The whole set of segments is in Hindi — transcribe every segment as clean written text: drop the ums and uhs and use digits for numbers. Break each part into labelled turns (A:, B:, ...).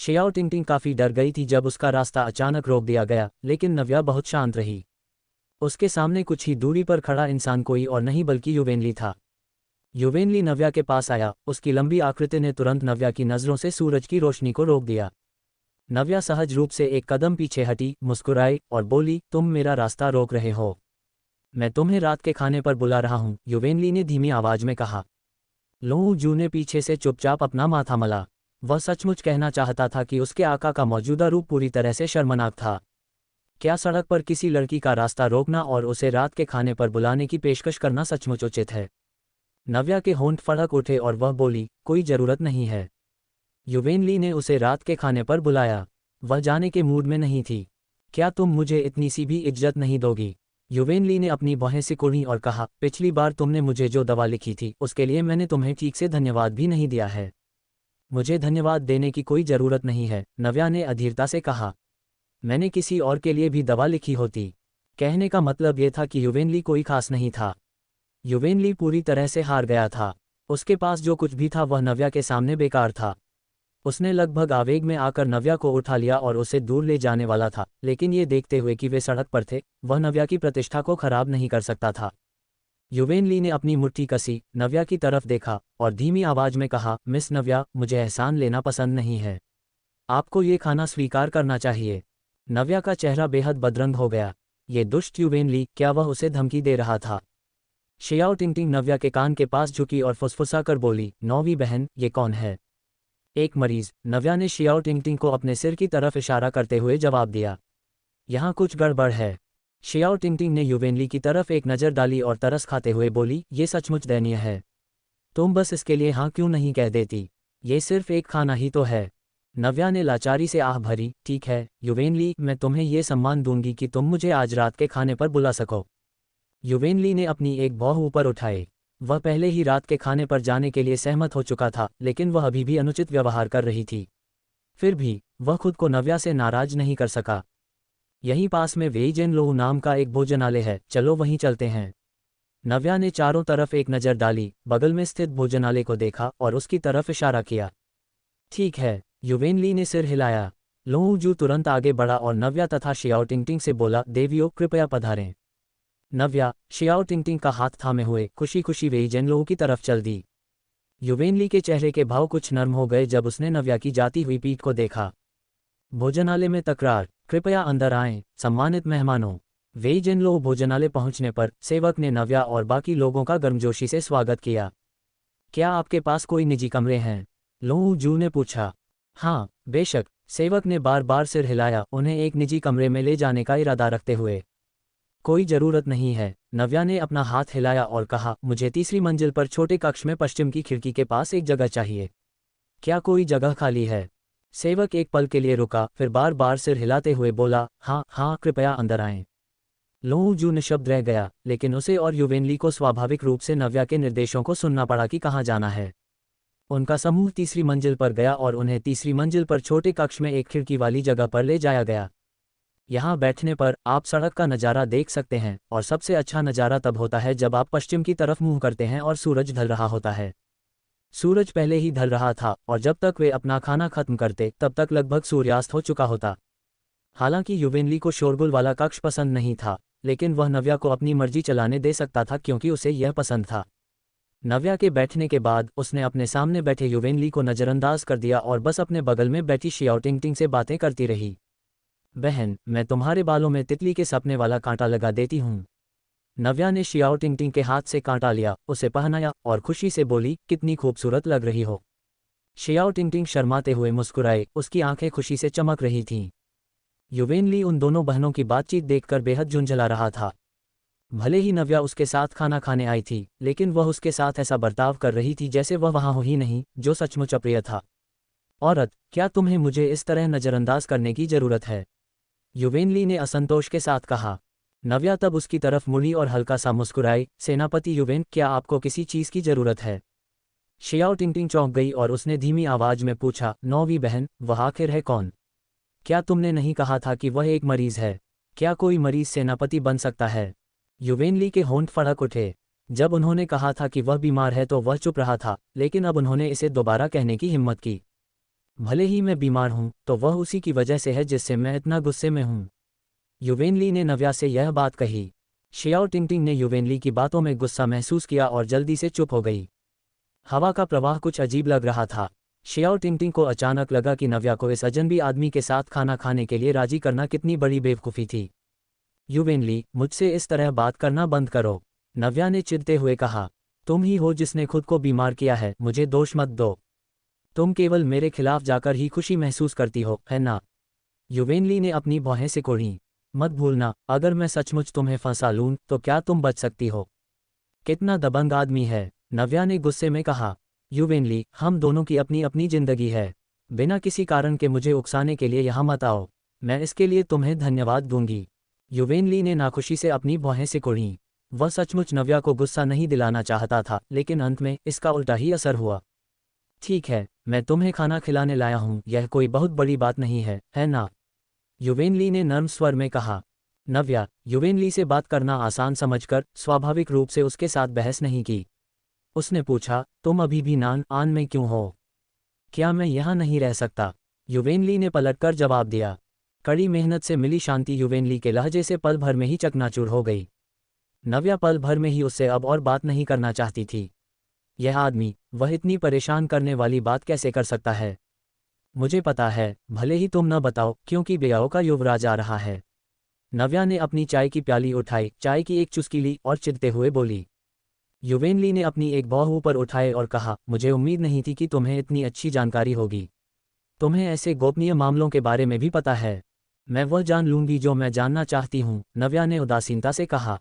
A: शियाओ टिंगटिंग काफ़ी डर गई थी जब उसका रास्ता अचानक रोक दिया गया, लेकिन नव्या बहुत शांत रही। उसके सामने कुछ ही दूरी पर खड़ा इंसान कोई और नहीं बल्कि युवेनली था। युवेनली नव्या के पास आया, उसकी लंबी आकृति ने तुरंत नव्या की नज़रों से सूरज की रोशनी को रोक दिया। नव्या सहज रूप से एक कदम पीछे हटी, मुस्कुराई और बोली, तुम मेरा रास्ता रोक रहे हो। मैं तुम्हें रात के खाने पर बुला रहा हूँ, युवेनली ने धीमी आवाज में कहा। लोंग जू ने पीछे से चुपचाप अपना माथा मला। वह सचमुच कहना चाहता था कि उसके आका का मौजूदा रूप पूरी तरह से शर्मनाक था। क्या सड़क पर किसी लड़की का रास्ता रोकना और उसे रात के खाने पर बुलाने की पेशकश करना सचमुच उचित है? नव्या के होंठ फड़क उठे और वह बोली, कोई ज़रूरत नहीं है। युवेनली ने उसे रात के खाने पर बुलाया। वह जाने के मूड में नहीं थी। क्या तुम मुझे इतनी सी भी इज्जत नहीं दोगी? युवेनली ने अपनी बाहें सिकुड़ी और कहा, पिछली बार तुमने मुझे जो दवा लिखी थी उसके लिए मैंने तुम्हें ठीक से धन्यवाद भी नहीं दिया है। मुझे धन्यवाद देने की कोई ज़रूरत नहीं है, नव्या ने अधीरता से कहा। मैंने किसी और के लिए भी दवा लिखी होती। कहने का मतलब यह था कि युवेनली कोई खास नहीं था। युवेनली पूरी तरह से हार गया था। उसके पास जो कुछ भी था वह नव्या के सामने बेकार था। उसने लगभग आवेग में आकर नव्या को उठा लिया और उसे दूर ले जाने वाला था, लेकिन ये देखते हुए कि वे सड़क पर थे, वह नव्या की प्रतिष्ठा को खराब नहीं कर सकता था। युवेनली ने अपनी मुट्ठी कसी, नव्या की तरफ देखा और धीमी आवाज में कहा, मिस नव्या, मुझे एहसान लेना पसंद नहीं है। आपको ये खाना स्वीकार करना चाहिए। नव्या का चेहरा बेहद बदरंग हो गया। ये दुष्ट युवेनली, क्या वह उसे धमकी दे रहा था? शियाओ टिंगटिंग नव्या के कान के पास झुकी और फुसफुसाकर बोली, नौवीं बहन, ये कौन है? एक मरीज, नव्या ने शियाओ टिंगटिंग को अपने सिर की तरफ इशारा करते हुए जवाब दिया। यहाँ कुछ गड़बड़ है। शियाओ टिंगटिंग ने युवेनली की तरफ एक नज़र डाली और तरस खाते हुए बोली, ये सचमुच दयनीय है। तुम बस इसके लिए हाँ क्यों नहीं कह देती? ये सिर्फ एक खाना ही तो है। नव्या ने लाचारी से आह भरी, ठीक है युवेनली, मैं तुम्हें ये सम्मान दूंगी कि तुम मुझे आज रात के खाने पर बुला सको। युवेनली ने अपनी एक भौं ऊपर उठाई। वह पहले ही रात के खाने पर जाने के लिए सहमत हो चुका था, लेकिन वह अभी भी अनुचित व्यवहार कर रही थी। फिर भी वह खुद को नव्या से नाराज नहीं कर सका। यहीं पास में वेइजेनलोह नाम का एक भोजनालय है, चलो वहीं चलते हैं। नव्या ने चारों तरफ एक नज़र डाली, बगल में स्थित भोजनालय को देखा और उसकी तरफ इशारा किया। ठीक है, युवेनली ने सिर हिलाया। लोंगजू तुरंत आगे बढ़ा और नव्या तथा शियाओ टिंगटिंग से बोला, देवियों कृपया पधारें। नव्या शियाओ टिंगटिंग का हाथ थामे हुए खुशी खुशी वेइजेनलोह की तरफ चल दी। युवेनली के चेहरे के भाव कुछ नर्म हो गए जब उसने नव्या की जाती हुई पीठ को देखा। भोजनालय में तकरार, कृपया अंदर आएं, सम्मानित मेहमानों। वेइजेनलोह भोजनालय पहुंचने पर सेवक ने नव्या और बाकी लोगों का गर्मजोशी से स्वागत किया। क्या आपके पास कोई निजी कमरे हैं? लोंगजू ने पूछा। हाँ, बेशक, सेवक ने बार बार सिर हिलाया, उन्हें एक निजी कमरे में ले जाने का इरादा रखते हुए। कोई ज़रूरत नहीं है, नव्या ने अपना हाथ हिलाया और कहा, मुझे तीसरी मंजिल पर छोटे कक्ष में पश्चिम की खिड़की के पास एक जगह चाहिए। क्या कोई जगह खाली है? सेवक एक पल के लिए रुका, फिर बार बार सिर हिलाते हुए बोला, हाँ हाँ, कृपया अंदर आएं। लोंगजू निशब्द रह गया, लेकिन उसे और युवेनली को स्वाभाविक रूप से नव्या के निर्देशों को सुनना पड़ा कि कहाँ जाना है। उनका समूह तीसरी मंजिल पर गया और उन्हें तीसरी मंजिल पर छोटे कक्ष में एक खिड़की वाली जगह पर ले जाया गया। यहाँ बैठने पर आप सड़क का नज़ारा देख सकते हैं, और सबसे अच्छा नज़ारा तब होता है जब आप पश्चिम की तरफ मुँह करते हैं और सूरज ढल रहा होता है। सूरज पहले ही ढल रहा था और जब तक वे अपना खाना खत्म करते तब तक लगभग सूर्यास्त हो चुका होता। हालांकि युवेनली को शोरगुल वाला कक्ष पसंद नहीं था, लेकिन वह नव्या को अपनी मर्जी चलाने दे सकता था क्योंकि उसे यह पसंद था। नव्या के बैठने के बाद उसने अपने सामने बैठे युवेनली को नज़रअंदाज कर दिया और बस अपने बगल में बैठी शियाओ टिंगटिंग से बातें करती रही। बहन, मैं तुम्हारे बालों में तितली के सपने वाला कांटा लगा देती हूँ। नव्या ने शियाओ टिंगटिंग के हाथ से कांटा लिया, उसे पहनाया और खुशी से बोली, कितनी खूबसूरत लग रही हो। शियाओ टिंगटिंग शर्माते हुए मुस्कुराए, उसकी आंखें खुशी से चमक रही थीं। युवेनली उन दोनों बहनों की बातचीत देखकर बेहद झुंझला रहा था। भले ही नव्या उसके साथ खाना खाने आई थी, लेकिन वह उसके साथ ऐसा बर्ताव कर रही थी जैसे वह वहाँ हो ही नहीं, जो सचमुच अप्रिय था। औरत, क्या तुम्हें मुझे इस तरह नज़रअंदाज करने की ज़रूरत है? युवेनली ने असंतोष के साथ कहा। नव्या तब उसकी तरफ मुड़ी और हल्का सा मुस्कुराई, सेनापति युवेन, क्या आपको किसी चीज़ की ज़रूरत है? शियाओ टिंगटिंग चौंक गई और उसने धीमी आवाज़ में पूछा, नौवीं बहन, वह आखिर है कौन? क्या तुमने नहीं कहा था कि वह एक मरीज है? क्या कोई मरीज सेनापति बन सकता है? युवेनली के होंठ फड़क उठे। जब उन्होंने कहा था कि वह बीमार है तो वह चुप रहा था, लेकिन अब उन्होंने इसे दोबारा कहने की हिम्मत की। भले ही मैं बीमार हूँ तो वह उसी की वजह से है जिससे मैं इतना गुस्से में हूँ। युवेनली ने नव्या से यह बात कही। शियाओ टिंगटिंग ने युवेनली की बातों में गुस्सा महसूस किया और जल्दी से चुप हो गई। हवा का प्रवाह कुछ अजीब लग रहा था। शियाओ टिंगटिंग को अचानक लगा कि नव्या को इस अजनबी आदमी के साथ खाना खाने के लिए राजी करना कितनी बड़ी बेवकूफ़ी थी। युवेनली, मुझसे इस तरह बात करना बंद करो, नव्या ने चिढ़ते हुए कहा। तुम ही हो जिसने खुद को बीमार किया है, मुझे दोष मत दो। तुम केवल मेरे खिलाफ जाकर ही खुशी महसूस करती हो, है ना? युवेनली ने अपनी भौहें सिकोड़ी। मत भूलना, अगर मैं सचमुच तुम्हें फंसा लूं तो क्या तुम बच सकती हो? कितना दबंग आदमी है, नव्या ने गुस्से में कहा। युवेनली, हम दोनों की अपनी अपनी जिंदगी है। बिना किसी कारण के मुझे उकसाने के लिए यहाँ मत आओ। मैं इसके लिए तुम्हें धन्यवाद दूंगी। युवेनली ने नाखुशी से अपनी भौहें सिकोड़ी। वह सचमुच नव्या को गुस्सा नहीं दिलाना चाहता था, लेकिन अंत में इसका उल्टा ही असर हुआ। ठीक है, मैं तुम्हें खाना खिलाने लाया हूँ, यह कोई बहुत बड़ी बात नहीं है ना? युवेनली ने नर्म स्वर में कहा। नव्या, युवेनली से बात करना आसान समझकर, स्वाभाविक रूप से उसके साथ बहस नहीं की। उसने पूछा, तुम अभी भी आन में क्यों हो? क्या मैं यहाँ नहीं रह सकता? युवेनली ने पलटकर जवाब दिया। कड़ी मेहनत से मिली शांति युवेनली के लहजे से पल भर में ही चकनाचूर हो गई। नव्या पल भर में ही उससे अब और बात नहीं करना चाहती थी। यह आदमी, वह इतनी परेशान करने वाली बात कैसे कर सकता है? मुझे पता है, भले ही तुम न बताओ, क्योंकि बेयाओ का युवराज आ रहा है। नव्या ने अपनी चाय की प्याली उठाई, चाय की एक चुस्की ली और चिढ़ते हुए बोली। युवेनली ने अपनी एक भौं ऊपर उठाए और कहा, मुझे उम्मीद नहीं थी कि तुम्हें इतनी अच्छी जानकारी होगी। तुम्हें ऐसे गोपनीय मामलों के बारे में भी पता है। मैं वह जान लूंगी जो मैं जानना चाहती हूँ, नव्या ने उदासीनता से कहा।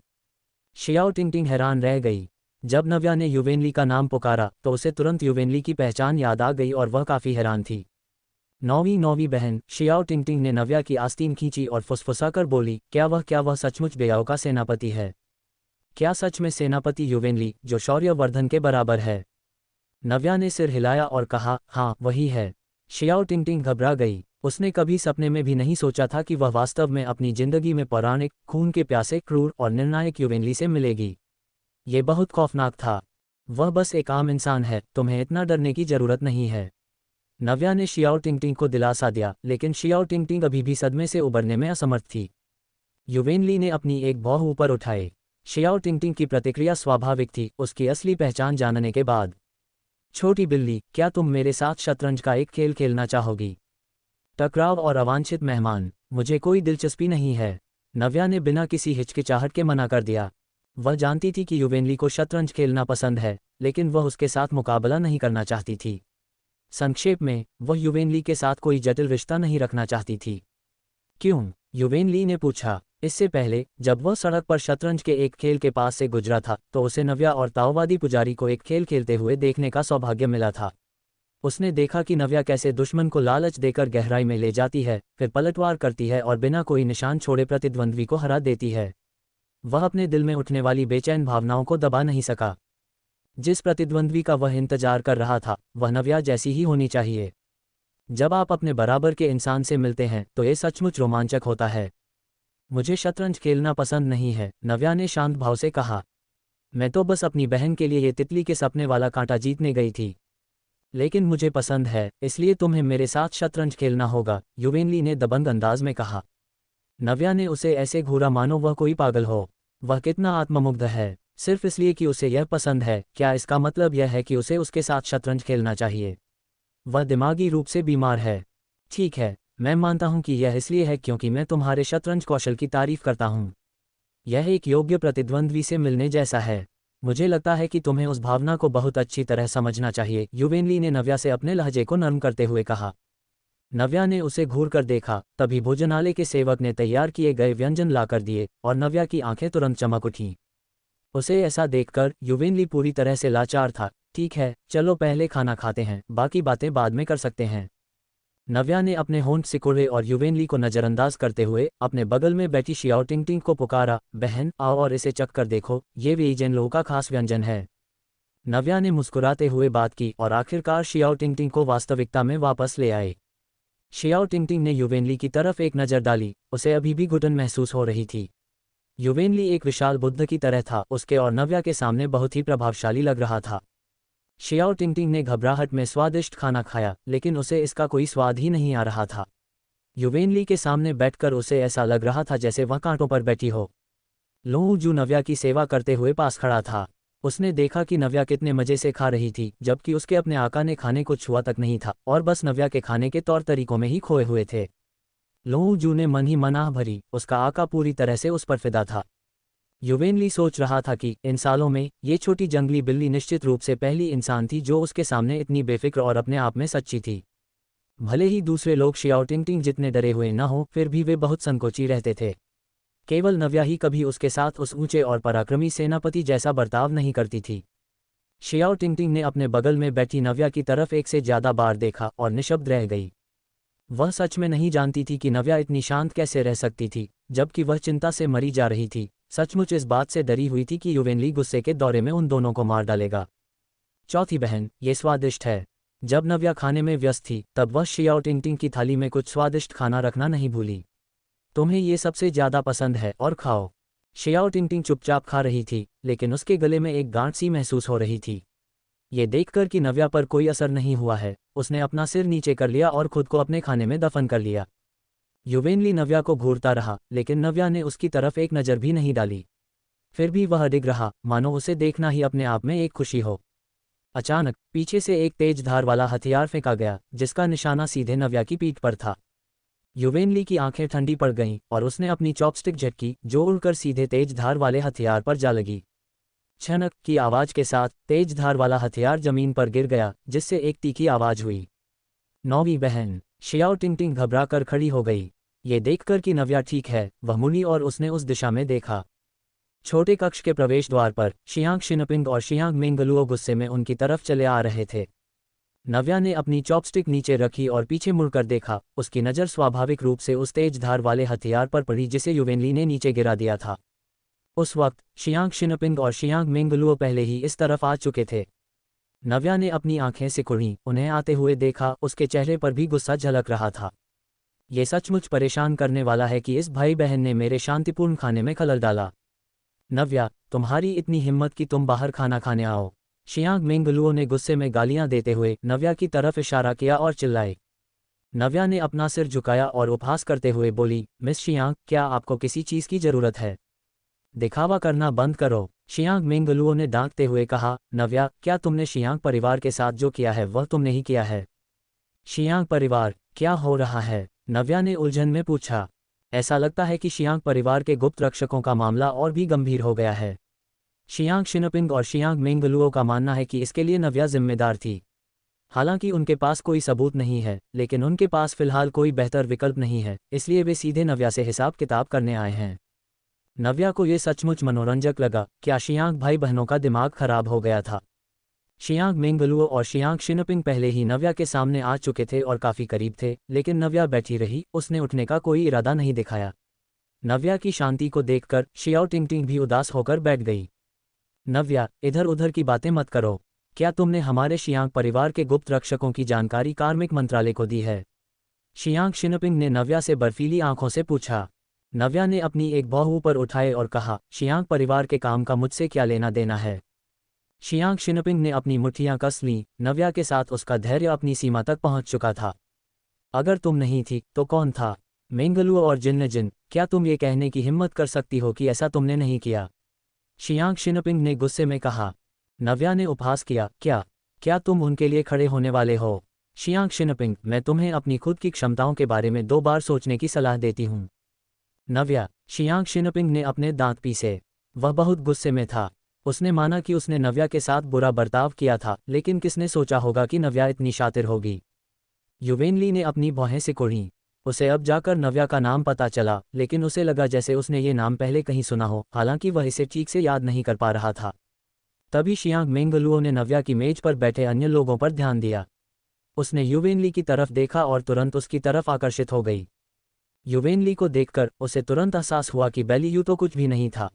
A: शियाओ टिंगटिंग हैरान रह गई। जब नव्या ने युवेनली का नाम पुकारा तो उसे तुरंत युवेनली की पहचान याद आ गई और वह काफ़ी हैरान थी। नौवीं बहन, शियाओ टिंगटिंग ने नव्या की आस्तीन खींची और फुसफुसाकर बोली, क्या वह सचमुच बेयाओ का सेनापति है? क्या सच में सेनापति युवेनली, जो शौर्यवर्धन के बराबर है? नव्या ने सिर हिलाया और कहा, हाँ वही है। शियाओ टिंगटिंग घबरा गई। उसने कभी सपने में भी नहीं सोचा था कि वह वास्तव में अपनी जिंदगी में पौराणिक, खून के प्यासे, क्रूर और निर्णायक युवेनली से मिलेगी। ये बहुत खौफनाक था। वह बस एक आम इंसान है, तुम्हें इतना डरने की जरूरत नहीं है। नव्या ने शियाओ टिंगटिंग को दिलासा दिया, लेकिन शियाओ टिंगटिंग अभी भी सदमे से उबरने में असमर्थ थी। युवेनली ने अपनी एक भौं ऊपर उठाए। शियाओ टिंगटिंग की प्रतिक्रिया स्वाभाविक थी, उसकी असली पहचान जानने के बाद। छोटी बिल्ली, क्या तुम मेरे साथ शतरंज का एक खेल खेलना चाहोगी? टकराव और अवांछित मेहमान, मुझे कोई दिलचस्पी नहीं है, नव्या ने बिना किसी हिचकिचाहट के मना कर दिया। वह जानती थी कि युवेनली को शतरंज खेलना पसंद है, लेकिन वह उसके साथ मुकाबला नहीं करना चाहती थी। संक्षेप में, वह युवेनली के साथ कोई जटिल रिश्ता नहीं रखना चाहती थी। क्यों? युवेनली ने पूछा। इससे पहले, जब वह सड़क पर शतरंज के एक खेल के पास से गुजरा था, तो उसे नव्या और ताओवादी पुजारी को एक खेल खेलते हुए देखने का सौभाग्य मिला था। उसने देखा कि नव्या कैसे दुश्मन को लालच देकर गहराई में ले जाती है, फिर पलटवार करती है और बिना कोई निशान छोड़े प्रतिद्वंद्वी को हरा देती है। वह अपने दिल में उठने वाली बेचैन भावनाओं को दबा नहीं सका। जिस प्रतिद्वंद्वी का वह इंतजार कर रहा था, वह नव्या जैसी ही होनी चाहिए। जब आप अपने बराबर के इंसान से मिलते हैं तो ये सचमुच रोमांचक होता है। मुझे शतरंज खेलना पसंद नहीं है, नव्या ने शांत भाव से कहा। मैं तो बस अपनी बहन के लिए ये तितली के सपने वाला कांटा जीतने गई थी। लेकिन मुझे पसंद है, इसलिए तुम्हें मेरे साथ शतरंज खेलना होगा, युवेनली ने दबंग अंदाज में कहा। नव्या ने उसे ऐसे घूरा मानो वह कोई पागल हो। वह कितना आत्ममुग्ध है। सिर्फ इसलिए कि उसे यह पसंद है, क्या इसका मतलब यह है कि उसे उसके साथ शतरंज खेलना चाहिए? वह दिमागी रूप से बीमार है। ठीक है, मैं मानता हूं कि यह इसलिए है क्योंकि मैं तुम्हारे शतरंज कौशल की तारीफ करता हूं। यह एक योग्य प्रतिद्वंद्वी से मिलने जैसा है। मुझे लगता है कि तुम्हें उस भावना को बहुत अच्छी तरह समझना चाहिए, युवेनली ने नव्या से अपने लहजे को नरम करते हुए कहा। नव्या ने उसे घूर कर देखा, तभी भोजनालय के सेवक ने तैयार किए गए व्यंजन लाकर दिए और नव्या की आंखें तुरंत चमक उठीं। उसे ऐसा देखकर युवेनली पूरी तरह से लाचार था। ठीक है, चलो पहले खाना खाते हैं, बाकी बातें बाद में कर सकते हैं। नव्या ने अपने होंठ सिकोड़े और युवेनली को नजरअंदाज करते हुए अपने बगल में बैठी शियाओ टिंगटिंग को पुकारा, बहन आओ और इसे चख कर देखो, ये वेइजेन लो का खास व्यंजन है। नव्या ने मुस्कुराते हुए बात की और आखिरकार शियाओ टिंगटिंग को वास्तविकता में वापस ले आए। शियाओ टिंगटिंग ने युवेनली की तरफ एक नज़र डाली, उसे अभी भी घुटन महसूस हो रही थी। युवेनली एक विशाल बुद्ध की तरह था, उसके और नव्या के सामने बहुत ही प्रभावशाली लग रहा था। शियाओ टिंगटिंग ने घबराहट में स्वादिष्ट खाना खाया, लेकिन उसे इसका कोई स्वाद ही नहीं आ रहा था। युवेनली के सामने बैठकर उसे ऐसा लग रहा था जैसे वह कांटों पर बैठी हो। लोंग जू नव्या की सेवा करते हुए पास खड़ा था। उसने देखा कि नव्या कितने मजे से खा रही थी, जबकि उसके अपने आका ने खाने को छुआ तक नहीं था और बस नव्या के खाने के तौर तरीकों में ही खोए हुए थे। लोंग जू ने मन ही मन आह भरी, उसका आका पूरी तरह से उस पर फिदा था। युवेनली सोच रहा था कि इन सालों में ये छोटी जंगली बिल्ली निश्चित रूप से पहली इंसान थी जो उसके सामने इतनी बेफिक्र और अपने आप में सच्ची थी। भले ही दूसरे लोग शियाओ टिंगटिंग जितने डरे हुए न हों, फिर भी वे बहुत संकोची रहते थे। केवल नव्या ही कभी उसके साथ उस ऊंचे और पराक्रमी सेनापति जैसा बर्ताव नहीं करती थी। शियाओ टिंगटिंग ने अपने बगल में बैठी नव्या की तरफ एक से ज्यादा बार देखा और निशब्द रह गई। वह सच में नहीं जानती थी कि नव्या इतनी शांत कैसे रह सकती थी, जबकि वह चिंता से मरी जा रही थी, सचमुच इस बात से डरी हुई थी कि युवेनली गुस्से के दौरे में उन दोनों को मार डालेगा। चौथी बहन, ये स्वादिष्ट है। जब नव्या खाने में व्यस्त थी, तब वह शियाओ टिंगटिंग की थाली में कुछ स्वादिष्ट खाना रखना नहीं भूली। तुम्हें ये सबसे ज्यादा पसंद है और खाओ। शियाओ टिंगटिंग चुपचाप खा रही थी, लेकिन उसके गले में एक गांठ सी महसूस हो रही थी। ये देखकर कि नव्या पर कोई असर नहीं हुआ है, उसने अपना सिर नीचे कर लिया और खुद को अपने खाने में दफन कर लिया। युवेनली नव्या को घूरता रहा, लेकिन नव्या ने उसकी तरफ एक नज़र भी नहीं डाली। फिर भी वह डिग रहा, मानो उसे देखना ही अपने आप में एक खुशी हो। अचानक पीछे से एक तेज धार वाला हथियार फेंका गया, जिसका निशाना सीधे नव्या की पीठ पर था। युवेनली की आंखें ठंडी पड़ गईं और उसने अपनी चॉपस्टिक झटकी, जो उड़कर सीधे तेज धार वाले हथियार पर जा लगी। छनक की आवाज के साथ तेज धार वाला हथियार जमीन पर गिर गया, जिससे एक तीखी आवाज हुई। नौवीं बहन, शियाओ टिंगटिंग घबरा कर खड़ी हो गई। ये देखकर कि नव्या ठीक है, वह मुड़ी और उसने उस दिशा में देखा। छोटे कक्ष के प्रवेश द्वार पर शियांग शिनपिंग और शियांग मेंगलुओ गुस्से में उनकी तरफ चले आ रहे थे। नव्या ने अपनी चॉपस्टिक नीचे रखी और पीछे मुड़कर देखा। उसकी नज़र स्वाभाविक रूप से उस तेज धार वाले हथियार पर पड़ी जिसे युवेनली ने नीचे गिरा दिया था। उस वक्त शियांग शिनपिंग और शियांग मेंगलुओ पहले ही इस तरफ आ चुके थे। नव्या ने अपनी आंखें सिकुड़ीं, उन्हें आते हुए देखा। उसके चेहरे पर भी गुस्सा झलक रहा था। ये सचमुच परेशान करने वाला है कि इस भाई बहन ने मेरे शांतिपूर्ण खाने में खलल डाला। नव्या, तुम्हारी इतनी हिम्मत कि तुम बाहर खाना खाने आओ। शियांग मेंगलुओ ने गुस्से में गालियां देते हुए नव्या की तरफ इशारा किया और चिल्लाए। नव्या ने अपना सिर झुकाया और उपहास करते हुए बोली, मिस शियांग, क्या आपको किसी चीज़ की ज़रूरत है? दिखावा करना बंद करो। शियांग मेंगलुओ ने दांतते हुए कहा। नव्या, क्या तुमने शियांग परिवार के साथ जो किया है वह तुमने ही किया है? शियांग परिवार, क्या हो रहा है? नव्या ने उलझन में पूछा। ऐसा लगता है कि शियांग परिवार के गुप्त रक्षकों का मामला और भी गंभीर हो गया है। शियांग शिनपिंग और शियांग मेंगलुओ का मानना है कि इसके लिए नव्या जिम्मेदार थी। हालांकि उनके पास कोई सबूत नहीं है, लेकिन उनके पास फिलहाल कोई बेहतर विकल्प नहीं है, इसलिए वे सीधे नव्या से हिसाब किताब करने आए हैं। नव्या को यह सचमुच मनोरंजक लगा। क्या शियांग भाई बहनों का दिमाग खराब हो गया था? शियांग मेंगलुओ और शियांग शिनपिंग पहले ही नव्या के सामने आ चुके थे और काफी करीब थे, लेकिन नव्या बैठी रही, उसने उठने का कोई इरादा नहीं दिखाया। नव्या की शांति को देखकर शियाओ टिंगटिंग भी उदास होकर बैठ गई। नव्या, इधर उधर की बातें मत करो। क्या तुमने हमारे शियांग परिवार के गुप्त रक्षकों की जानकारी कार्मिक मंत्रालय को दी है? शियांग शिनपिंग ने नव्या से बर्फीली आंखों से पूछा। नव्या ने अपनी एक भौं ऊपर उठाए और कहा, शियांग परिवार के काम का मुझसे क्या लेना देना है? शियांग शिनपिंग ने अपनी मुट्ठियां कस लीं। नव्या के साथ उसका धैर्य अपनी सीमा तक पहुंच चुका था। अगर तुम नहीं थी तो कौन था? मेंगलुओ और जिन, क्या तुम ये कहने की हिम्मत कर सकती हो कि ऐसा तुमने नहीं किया? शियांग शिनपिंग ने गुस्से में कहा। नव्या ने उपहास किया। क्या तुम उनके लिए खड़े होने वाले हो? शियांग शिनपिंग, मैं तुम्हें अपनी खुद की क्षमताओं के बारे में 2 बार सोचने की सलाह देती हूँ। नव्या, शियांग शिनपिंग ने अपने दांत पीसे। वह बहुत गुस्से में था। उसने माना कि उसने नव्या के साथ बुरा बर्ताव किया था, लेकिन किसने सोचा होगा कि नव्या इतनी शातिर होगी। युवेनली ने अपनी भौहें सिकोड़ीं। उसे अब जाकर नव्या का नाम पता चला, लेकिन उसे लगा जैसे उसने ये नाम पहले कहीं सुना हो, हालांकि वह इसे ठीक से याद नहीं कर पा रहा था। तभी शियांग मेंगलुओ ने नव्या की मेज पर बैठे अन्य लोगों पर ध्यान दिया। उसने युवेनली की तरफ देखा और तुरंत उसकी तरफ आकर्षित हो गई। युवेनली को देखकर उसे तुरंत एहसास हुआ कि बेलियू तो कुछ भी नहीं था।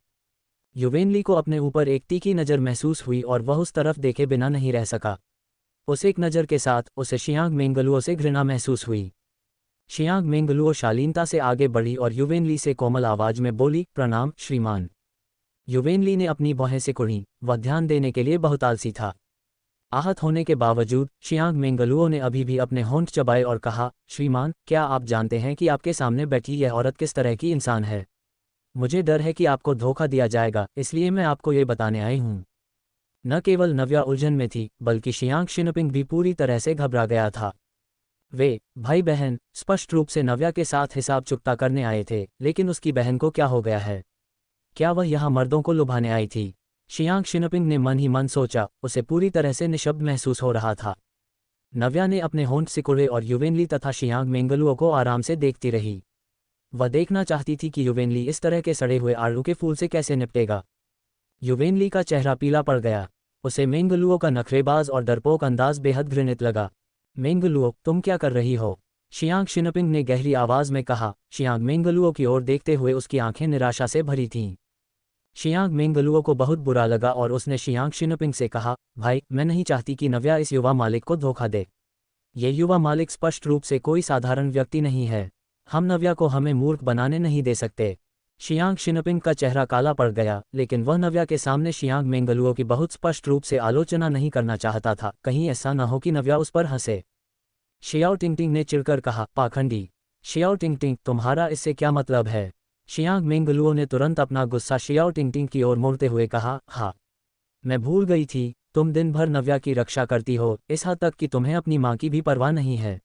A: युवेनली को अपने ऊपर एक तीखी नज़र महसूस हुई और वह उस तरफ देखे बिना नहीं रह सका। उस एक नज़र के साथ उसे शियांग मेंगलुओ से घृणा महसूस हुई। शियांग मेंगलुओ शालीनता से आगे बढ़ी और युवेनली से कोमल आवाज में बोली, प्रणाम श्रीमान। युवेनली ने अपनी भौहें सिकुड़ीं। वह ध्यान देने के लिए बहुत आलसी था। आहत होने के बावजूद शियांग मेंगलुओ ने अभी भी अपने होंठ चबाए और कहा, श्रीमान, क्या आप जानते हैं कि आपके सामने बैठी यह औरत किस तरह की इंसान है? मुझे डर है कि आपको धोखा दिया जाएगा, इसलिए मैं आपको ये बताने आई हूँ। न केवल नव्या उलझन में थी, बल्कि शियांग शिनपिंग भी पूरी तरह से घबरा गया था। वे भाई बहन स्पष्ट रूप से नव्या के साथ हिसाब चुकता करने आए थे, लेकिन उसकी बहन को क्या हो गया है? क्या वह यहाँ मर्दों को लुभाने आई थी? शियांग शिनपिंग ने मन ही मन सोचा, उसे पूरी तरह से निशब्द महसूस हो रहा था। नव्या ने अपने होंठ सिकुड़े और युवेनली तथा शियांग मेंगलुओ को आराम से देखती रही। वह देखना चाहती थी कि युवेनली इस तरह के सड़े हुए आड़ू के फूल से कैसे निपटेगा। युवेनली का चेहरा पीला पड़ गया। उसे मेंगलुओ का नखरेबाज और डरपोक अंदाज बेहद घृणित लगा। मेंगलुओ, तुम क्या कर रही हो? शियांग शिनपिंग ने गहरी आवाज में कहा। शियांग मेंगलुओ की ओर देखते हुए उसकी आंखें निराशा से भरी थीं। शियांग मेंगलुओ को बहुत बुरा लगा और उसने शियांग शिनपिंग से कहा, भाई, मैं नहीं चाहती कि नव्या इस युवा मालिक को धोखा दे। ये युवा मालिक स्पष्ट रूप से कोई साधारण व्यक्ति नहीं है। हम नव्या को हमें मूर्ख बनाने नहीं दे सकते। शियांग शिनपिंग का चेहरा काला पड़ गया, लेकिन वह नव्या के सामने शियांग मेंगलुओ की बहुत स्पष्ट रूप से आलोचना नहीं करना चाहता था, कहीं ऐसा न हो कि नव्या उस पर हंसे। शियाओ टिंगटिंग ने चिढ़कर कहा, पाखंडी। शियाओ टिंगटिंग, तुम्हारा इससे क्या मतलब है? शियांग मेंगलुओ ने तुरंत अपना गुस्सा शियाओ टिंगटिंग की ओर मोड़ते हुए कहा, हाँ, मैं भूल गई थी, तुम दिन भर नव्या की रक्षा करती हो, इस हद तक कि तुम्हें अपनी माँ की भी परवाह नहीं है।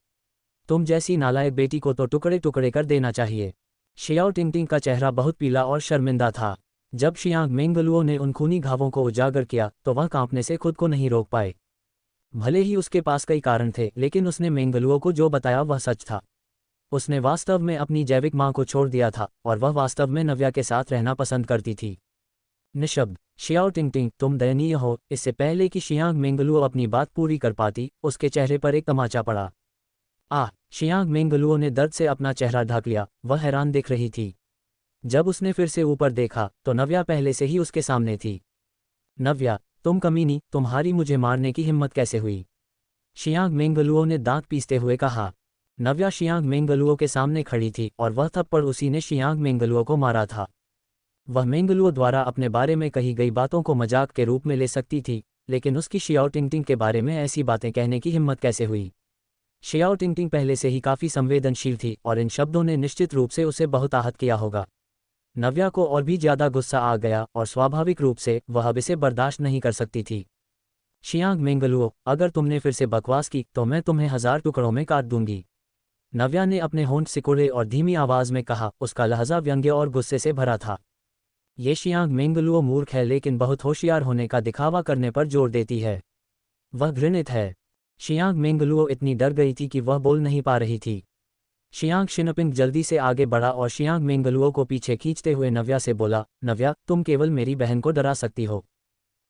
A: तुम जैसी नालायक बेटी को तो टुकड़े टुकड़े कर देना चाहिए। शियाओ टिंगटिंग का चेहरा बहुत पीला और शर्मिंदा था। जब शियांग मेंगलुओ ने उन खूनी घावों को उजागर किया तो वह कांपने से खुद को नहीं रोक पाए। भले ही उसके पास कई कारण थे, लेकिन उसने मेंगलुओ को जो बताया वह सच था। उसने वास्तव में अपनी जैविक मां को छोड़ दिया था और वह वास्तव में नव्या के साथ रहना पसंद करती थी। निशब्द। शियाओ टिंगटिंग, तुम दयनीय हो। इससे पहले कि शियांग मेंगलुओ अपनी बात पूरी कर पाती, उसके चेहरे पर एक तमाचा पड़ा। शियांग मेंगलुओ ने दर्द से अपना चेहरा ढक लिया। वह हैरान दिख रही थी। जब उसने फिर से ऊपर देखा तो नव्या पहले से ही उसके सामने थी। नव्या, तुम कमीनी, तुम्हारी मुझे मारने की हिम्मत कैसे हुई? शियांग मेंगलुओ ने दांत पीसते हुए कहा। नव्या शियांग मेंगलुओ के सामने खड़ी थी और वह थप्पड़ उसी ने शियांग मेंगलुओ को मारा था। वह मेंगलुओ द्वारा अपने बारे में कही गई बातों को मजाक के रूप में ले सकती थी, लेकिन उसकी शियाओ टिंगटिंग के बारे में ऐसी बातें कहने की हिम्मत कैसे हुई? शियाओ टिंगटिंग पहले से ही काफ़ी संवेदनशील थी और इन शब्दों ने निश्चित रूप से उसे बहुत आहत किया होगा। नव्या को और भी ज़्यादा गुस्सा आ गया और स्वाभाविक रूप से वह अब इसे बर्दाश्त नहीं कर सकती थी। शियांग मेंगलुओ, अगर तुमने फिर से बकवास की तो मैं तुम्हें 1000 टुकड़ों में काट दूंगी। नव्या ने अपने होंठ सिकुड़े और धीमी आवाज में कहा। उसका लहजा व्यंग्य और गुस्से से भरा था। ये शियांग मेंगलुओ मूर्ख है, लेकिन बहुत होशियार होने का दिखावा करने पर जोर देती है। वह घृणित है। शियांग मेंगलुओ इतनी डर गई थी कि वह बोल नहीं पा रही थी। शियांग शिनपिंग जल्दी से आगे बढ़ा और शियांग मेंगलुओ को पीछे खींचते हुए नव्या से बोला, नव्या, तुम केवल मेरी बहन को डरा सकती हो।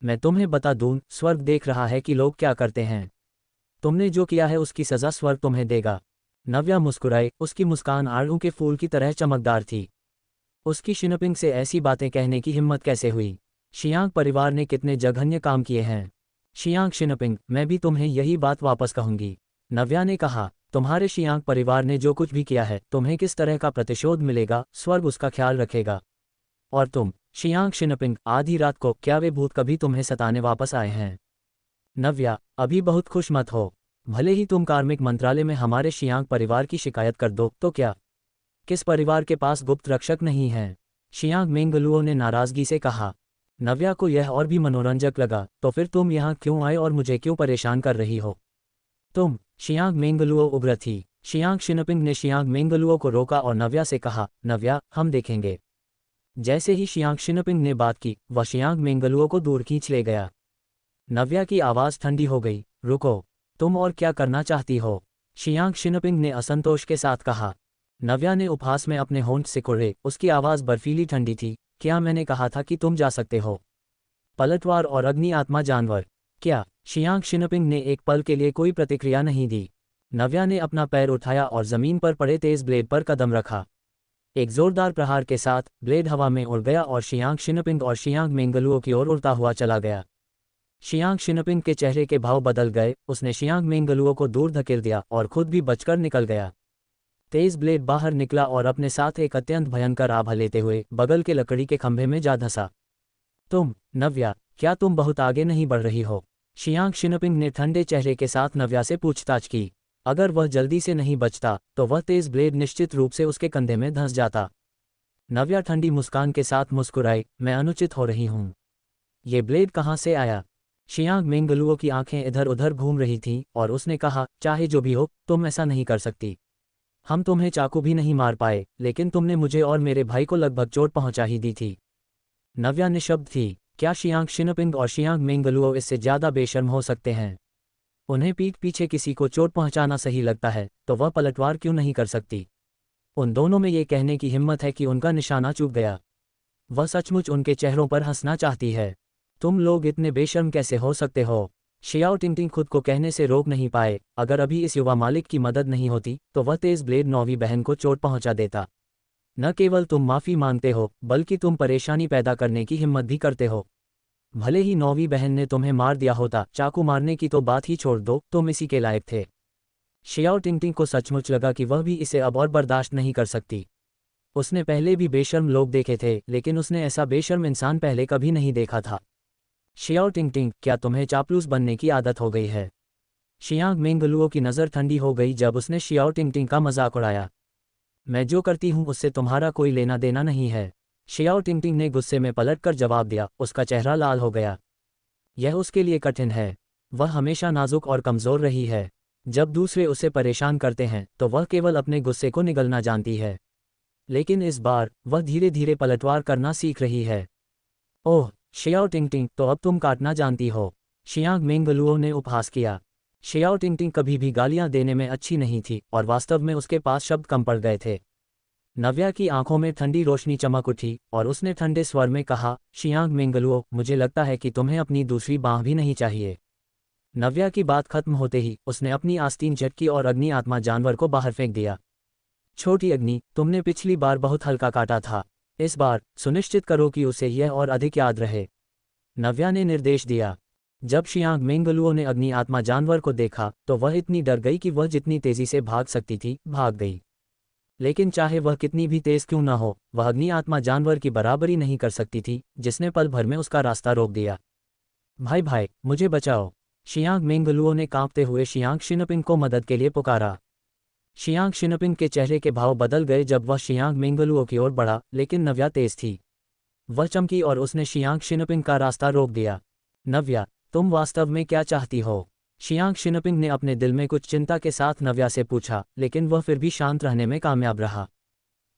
A: मैं तुम्हें बता दूं, स्वर्ग देख रहा है कि लोग क्या करते हैं। तुमने जो किया है उसकी सजा स्वर्ग तुम्हें देगा। नव्या मुस्कुराई। उसकी मुस्कान आड़ू के फूल की तरह चमकदार थी। उसकी शिनपिंग से ऐसी बातें कहने की हिम्मत कैसे हुई? शियांग परिवार ने कितने जघन्य काम किए हैं। शियांग शिनपिंग, मैं भी तुम्हें यही बात वापस कहूंगी। नव्या ने कहा, तुम्हारे शियांग परिवार ने जो कुछ भी किया है, तुम्हें किस तरह का प्रतिशोध मिलेगा, स्वर्ग उसका ख्याल रखेगा। और तुम, शियांग शिनपिंग, आधी रात को क्या वे भूत कभी तुम्हें सताने वापस आए हैं? नव्या, अभी बहुत खुश मत हो। भले ही तुम कार्मिक मंत्रालय में हमारे शियांग परिवार की शिकायत कर दो तो क्या? किस परिवार के पास गुप्त रक्षक नहीं है? शियांग मेंगलुओ ने नाराजगी से कहा। नव्या को यह और भी मनोरंजक लगा। तो फिर तुम यहाँ क्यों आए और मुझे क्यों परेशान कर रही हो? तुम, शियांग मेंगलुओ उग्र थी। शियांग शिनपिंग ने शियांग मेंगलुओ को रोका और नव्या से कहा, नव्या, हम देखेंगे। जैसे ही शियांग शिनपिंग ने बात की, वह शियांग मेंगलुओ को दूर खींच ले गया। नव्या की आवाज़ ठंडी हो गई। रुको, तुम और क्या करना चाहती हो? शियांग शिनपिंग ने असंतोष के साथ कहा। नव्या ने उपहास में अपने होंठ सिकुड़े। उसकी आवाज़ बर्फीली ठंडी थी। क्या मैंने कहा था कि तुम जा सकते हो? पलटवार और अग्नि आत्मा जानवर। क्या? शियांग शिनपिंग ने एक पल के लिए कोई प्रतिक्रिया नहीं दी। नव्या ने अपना पैर उठाया और जमीन पर पड़े तेज ब्लेड पर कदम रखा। एक जोरदार प्रहार के साथ ब्लेड हवा में उड़ गया और शियांग शिनपिंग और शियांग मेंगलुओ की ओर उड़ता हुआ चला गया। शियांग शिनपिंग के चेहरे के भाव बदल गए। उसने शियांग मेंगलुओ को दूर धकेल दिया और खुद भी बचकर निकल गया। तेज ब्लेड बाहर निकला और अपने साथ एक अत्यंत भयंकर आभा लेते हुए बगल के लकड़ी के खंभे में जा धंसा। तुम, नव्या, क्या तुम बहुत आगे नहीं बढ़ रही हो? शियांग शिनपिंग ने ठंडे चेहरे के साथ नव्या से पूछताछ की। अगर वह जल्दी से नहीं बचता तो वह तेज ब्लेड निश्चित रूप से उसके कंधे में धंस जाता। नव्या ठंडी मुस्कान के साथ मुस्कुराई, मैं अनुचित हो रही हूँ। ये ब्लेड कहाँ से आया? शियांग मेंगलुओ की आंखें इधर उधर घूम रही थीं और उसने कहा, चाहे जो भी हो तुम ऐसा नहीं कर सकती। हम तुम्हें चाकू भी नहीं मार पाए, लेकिन तुमने मुझे और मेरे भाई को लगभग चोट पहुंचा ही दी थी। नव्या निशब्द थी। क्या शियांग शिनपिंग और शियांग मेंगलुओ इससे ज़्यादा बेशर्म हो सकते हैं? उन्हें पीठ पीछे किसी को चोट पहुंचाना सही लगता है तो वह पलटवार क्यों नहीं कर सकती? उन दोनों में ये कहने की हिम्मत है कि उनका निशाना चूक गया। वह सचमुच उनके चेहरों पर हंसना चाहती है। तुम लोग इतने बेशर्म कैसे हो सकते हो? शियाओ टिंगटिंग खुद को कहने से रोक नहीं पाए, अगर अभी इस युवा मालिक की मदद नहीं होती तो वह तेज ब्लेड नौवीं बहन को चोट पहुंचा देता। न केवल तुम माफ़ी मांगते हो बल्कि तुम परेशानी पैदा करने की हिम्मत भी करते हो। भले ही नौवीं बहन ने तुम्हें मार दिया होता, चाकू मारने की तो बात ही छोड़ दो, तुम इसी के लायक थे। शियाओ टिंगटिंग को सचमुच लगा कि वह भी इसे अब और बर्दाश्त नहीं कर सकती। उसने पहले भी बेशर्म लोग देखे थे, लेकिन उसने ऐसा बेशर्म इंसान पहले कभी नहीं देखा था। शियाओ टिंगटिंग, क्या तुम्हें चापलूस बनने की आदत हो गई है? शियांग मेंगलुओ की नज़र ठंडी हो गई जब उसने शियाओ टिंगटिंग का मजाक उड़ाया। मैं जो करती हूँ उससे तुम्हारा कोई लेना देना नहीं है। शियाओ टिंगटिंग ने गुस्से में पलटकर जवाब दिया। उसका चेहरा लाल हो गया। यह उसके लिए कठिन है। वह हमेशा नाजुक और कमज़ोर रही है। जब दूसरे उसे परेशान करते हैं तो वह केवल अपने गुस्से को निगलना जानती है, लेकिन इस बार वह धीरे धीरे पलटवार करना सीख रही है। ओह शियाओ टिंगटिंग, तो अब तुम काटना जानती हो? शियांग मेंगलुओ ने उपहास किया। शियाओ टिंगटिंग कभी भी गालियां देने में अच्छी नहीं थी और वास्तव में उसके पास शब्द कम पड़ गए थे। नव्या की आंखों में ठंडी रोशनी चमक उठी और उसने ठंडे स्वर में कहा, शियांग मेंगलुओ, मुझे लगता है कि तुम्हें अपनी दूसरी बांह भी नहीं चाहिए। नव्या की बात खत्म होते ही उसने अपनी आस्तीन झटकी और अग्नि आत्मा जानवर को बाहर फेंक दिया। छोटी अग्नि, तुमने पिछली बार बहुत हल्का काटा था। इस बार सुनिश्चित करो कि उसे यह और अधिक याद रहे। नव्या ने निर्देश दिया। जब शियांग मेंगलुओ ने अग्नि आत्मा जानवर को देखा तो वह इतनी डर गई कि वह जितनी तेजी से भाग सकती थी भाग गई। लेकिन चाहे वह कितनी भी तेज क्यों न हो, वह अग्नि आत्मा जानवर की बराबरी नहीं कर सकती थी, जिसने पल भर में उसका रास्ता रोक दिया। भाई भाई, मुझे बचाओ! शियांग मेंगलुओ ने कांपते हुए शियांग शिनपिंग को मदद के लिए पुकारा। शियांग शिनपिंग के चेहरे के भाव बदल गए जब वह शियांग मेंगलुओ की ओर बढ़ा, लेकिन नव्या तेज थी। वह चमकी और उसने शियांग शिनपिंग का रास्ता रोक दिया। नव्या, तुम वास्तव में क्या चाहती हो? शियांग शिनपिंग ने अपने दिल में कुछ चिंता के साथ नव्या से पूछा, लेकिन वह फिर भी शांत रहने में कामयाब रहा।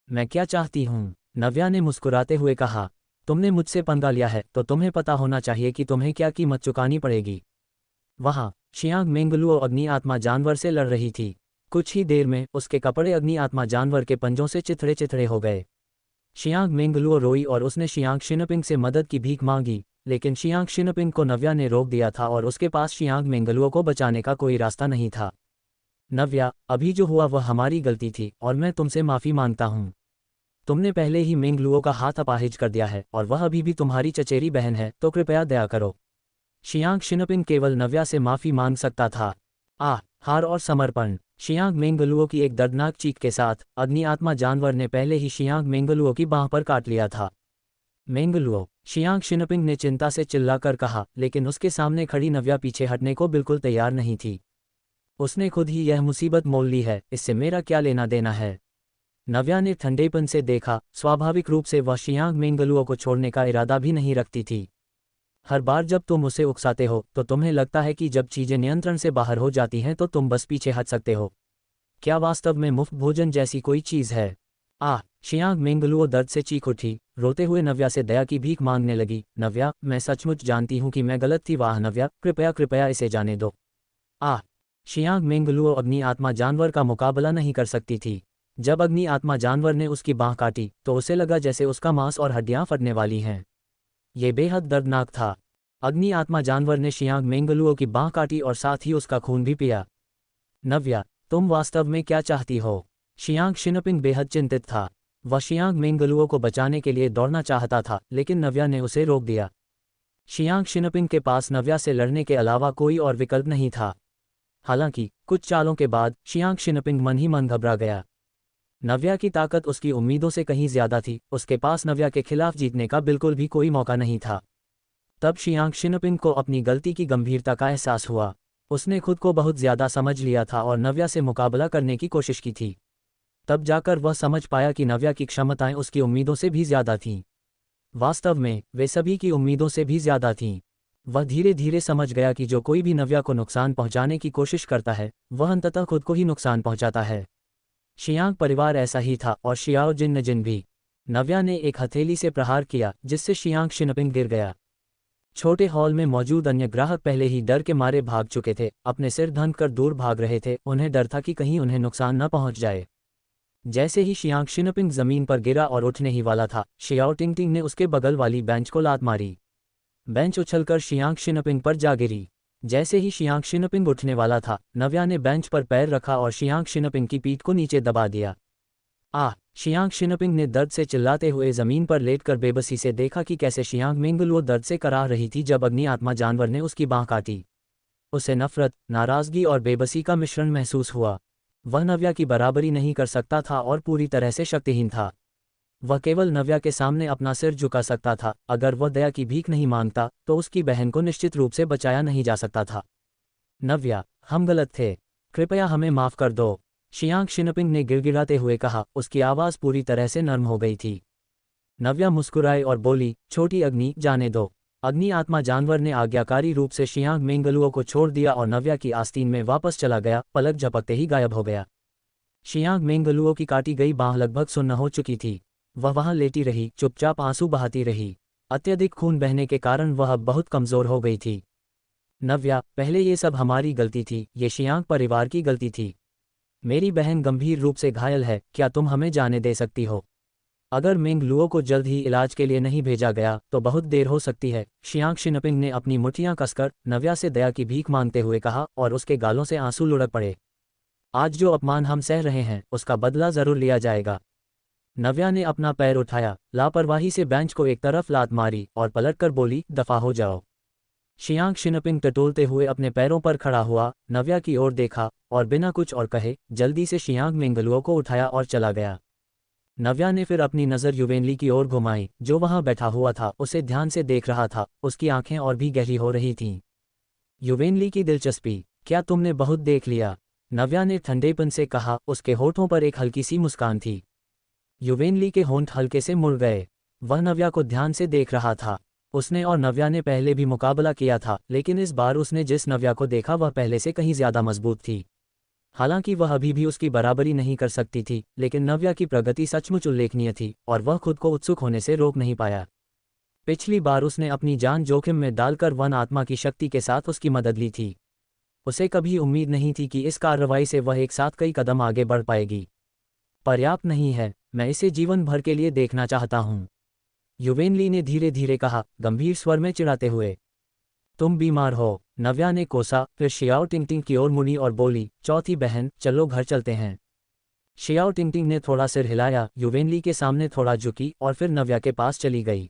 A: मैं क्या चाहती हूँ? नव्या ने मुस्कुराते हुए कहा, तुमने मुझसे पंगा लिया है तो तुम्हें पता होना चाहिए कि तुम्हें क्या कीमत चुकानी पड़ेगी। वहाँ शियांग मेंगलुओ अग्नि आत्मा जानवर से लड़ रही थी। कुछ ही देर में उसके कपड़े अग्नि आत्मा जानवर के पंजों से चिथड़े चिथड़े हो गए। शियांग मेंगलुओ रोई और उसने शियांग शिनपिंग से मदद की भीख मांगी, लेकिन शियांग शिनपिंग को नव्या ने रोक दिया था और उसके पास शियांग मेंगलुओ को बचाने का कोई रास्ता नहीं था। नव्या, अभी जो हुआ वह हमारी गलती थी और मैं तुमसे माफ़ी मांगता हूँ। तुमने पहले ही मेंगलुओ का हाथ अपाहिज कर दिया है और वह अभी भी तुम्हारी चचेरी बहन है, तो कृपया दया करो। शियांग शिनपिंग केवल नव्या से माफ़ी मांग सकता था। हार और समर्पण! शियांग मेंगलुओ की एक दर्दनाक चीख के साथ अग्नि आत्मा जानवर ने पहले ही शियांग मेंगलुओ की बांह पर काट लिया था। मेंगलुओ! शियांग शिनपिंग ने चिंता से चिल्लाकर कहा, लेकिन उसके सामने खड़ी नव्या पीछे हटने को बिल्कुल तैयार नहीं थी। उसने खुद ही यह मुसीबत मोल ली है, इससे मेरा क्या लेना देना है? नव्या ने ठंडेपन से देखा। स्वाभाविक रूप से वह शियांग मेंगलुओ को छोड़ने का इरादा भी नहीं रखती थी। हर बार जब तुम उसे उकसाते हो तो तुम्हें लगता है कि जब चीजें नियंत्रण से बाहर हो जाती हैं तो तुम बस पीछे हट सकते हो। क्या वास्तव में मुफ्त भोजन जैसी कोई चीज़ है? शियांग मेंगलुओ दर्द से चीख उठी। रोते हुए नव्या से दया की भीख मांगने लगी। नव्या, मैं सचमुच जानती हूँ कि मैं गलत थी। वाह नव्या, कृपया कृपया इसे जाने दो। शियांग मेंगलुओ अग्नि आत्मा जानवर का मुकाबला नहीं कर सकती थी। जब अग्नि आत्मा जानवर ने उसकी बाँह काटी तो उसे लगा जैसे उसका मांस और हड्डियां फटने वाली हैं। ये बेहद दर्दनाक था। अग्नि आत्मा जानवर ने शियांग मेंगलुओ की बाँह काटी और साथ ही उसका खून भी पिया। नव्या, तुम वास्तव में क्या चाहती हो? शियांग शिनपिंग बेहद चिंतित था। वह शियांग मेंगलुओ को बचाने के लिए दौड़ना चाहता था, लेकिन नव्या ने उसे रोक दिया। शियांग शिनपिंग के पास नव्या से लड़ने के अलावा कोई और विकल्प नहीं था। हालांकि कुछ चालों के बाद शियांग शिनपिंग मन ही मन घबरा गया। नव्या की ताकत उसकी उम्मीदों से कहीं ज्यादा थी। उसके पास नव्या के खिलाफ जीतने का बिल्कुल भी कोई मौका नहीं था। तब शियांग शिनपिंग को अपनी गलती की गंभीरता का एहसास हुआ। उसने खुद को बहुत ज़्यादा समझ लिया था और नव्या से मुकाबला करने की कोशिश की थी। तब जाकर वह समझ पाया कि नव्या की क्षमताएं उसकी उम्मीदों से भी ज़्यादा थीं। वास्तव में वे सभी की उम्मीदों से भी ज़्यादा थीं। वह धीरे धीरे समझ गया कि जो कोई भी नव्या को नुकसान पहुंचाने की कोशिश करता है वह अंततः खुद को ही नुकसान पहुंचाता है। शियांग परिवार ऐसा ही था और शियाओ जिन भी। नव्या ने एक हथेली से प्रहार किया जिससे शियांग शिनपिंग गिर गया। छोटे हॉल में मौजूद अन्य ग्राहक पहले ही डर के मारे भाग चुके थे, अपने सिर धन कर दूर भाग रहे थे। उन्हें डर था कि कहीं उन्हें नुकसान न पहुंच जाए। जैसे ही शियांग शिनपिंग जमीन पर गिरा और उठने ही वाला था, शियाओ टिंगटिंग ने उसके बगल वाली बेंच को लात मारी। बेंच उछलकर शियांग शिनपिंग पर जा गिरी। जैसे ही शियांग शिनपिंग उठने वाला था, नव्या ने बेंच पर पैर रखा और शियांग शिनपिंग की पीठ को नीचे दबा दिया। शियांग शिनपिंग ने दर्द से चिल्लाते हुए जमीन पर लेटकर बेबसी से देखा कि कैसे शियांग मिंगलुओ दर्द से कराह रही थी जब अग्नि आत्मा जानवर ने उसकी बांह काटी। उसे नफरत, नाराजगी और बेबसी का मिश्रण महसूस हुआ। वह नव्या की बराबरी नहीं कर सकता था और पूरी तरह से शक्तिहीन था। वह केवल नव्या के सामने अपना सिर झुका सकता था। अगर वह दया की भीख नहीं मांगता तो उसकी बहन को निश्चित रूप से बचाया नहीं जा सकता था। नव्या, हम गलत थे, कृपया हमें माफ कर दो, शियांग शिनपिंग ने गिड़गिड़ाते हुए कहा। उसकी आवाज़ पूरी तरह से नर्म हो गई थी। नव्या मुस्कुराई और बोली, छोटी अग्नि, जाने दो। अग्नि आत्मा जानवर ने आज्ञाकारी रूप से शियांग मेंगलुओ को छोड़ दिया और नव्या की आस्तीन में वापस चला गया। पलक झपकते ही गायब हो गया। शियांग मेंगलुओ की काटी गई बांह लगभग सुन्न हो चुकी थी। वह वहां लेटी रही, चुपचाप आंसू बहाती रही। अत्यधिक खून बहने के कारण वह अब बहुत कमज़ोर हो गई थी। नव्या, पहले ये सब हमारी गलती थी, ये शियांग परिवार की गलती थी। मेरी बहन गंभीर रूप से घायल है, क्या तुम हमें जाने दे सकती हो? अगर मेंगलुओ को जल्द ही इलाज के लिए नहीं भेजा गया तो बहुत देर हो सकती है। शियांग शिनपिंग ने अपनी मुठ्ठियां कसकर नव्या से दया की भीख मांगते हुए कहा और उसके गालों से आंसू लुढ़क पड़े। आज जो अपमान हम सह रहे हैं उसका बदला जरूर लिया जाएगा। नव्या ने अपना पैर उठाया, लापरवाही से बेंच को एक तरफ लात मारी और पलटकर बोली, दफा हो जाओ। शियांग शिनपिंग टटोलते हुए अपने पैरों पर खड़ा हुआ, नव्या की ओर देखा और बिना कुछ और कहे जल्दी से शियांग मेंगलुओ को उठाया और चला गया। नव्या ने फिर अपनी नज़र युवेनली की ओर घुमाई, जो वहां बैठा हुआ था, उसे ध्यान से देख रहा था। उसकी आंखें और भी गहरी हो रही थीं। युवेनली की दिलचस्पी, क्या तुमने बहुत देख लिया? नव्या ने ठंडेपन से कहा। उसके होठों पर एक हल्की सी मुस्कान थी। युवेनली के होंठ हल्के से मुड़ गए। वह नव्या को ध्यान से देख रहा था। उसने और नव्या ने पहले भी मुकाबला किया था, लेकिन इस बार उसने जिस नव्या को देखा वह पहले से कहीं ज़्यादा मजबूत थी। हालांकि वह अभी भी उसकी बराबरी नहीं कर सकती थी, लेकिन नव्या की प्रगति सचमुच उल्लेखनीय थी और वह खुद को उत्सुक होने से रोक नहीं पाया। पिछली बार उसने अपनी जान जोखिम में डालकर वन आत्मा की शक्ति के साथ उसकी मदद ली थी। उसे कभी उम्मीद नहीं थी कि इस कार्रवाई से वह एक साथ कई कदम आगे बढ़ पाएगी। पर्याप्त नहीं है, मैं इसे जीवन भर के लिए देखना चाहता हूँ, युवेनली ने धीरे धीरे कहा, गंभीर स्वर में चिढ़ाते हुए। तुम बीमार हो, नव्या ने कोसा। फिर शियाओ टिंगटिंग की ओर मुड़ी और बोली, चौथी बहन, चलो घर चलते हैं। शियाओ टिंगटिंग ने थोड़ा सिर हिलाया, युवेनली के सामने थोड़ा झुकी और फिर नव्या के पास चली गई।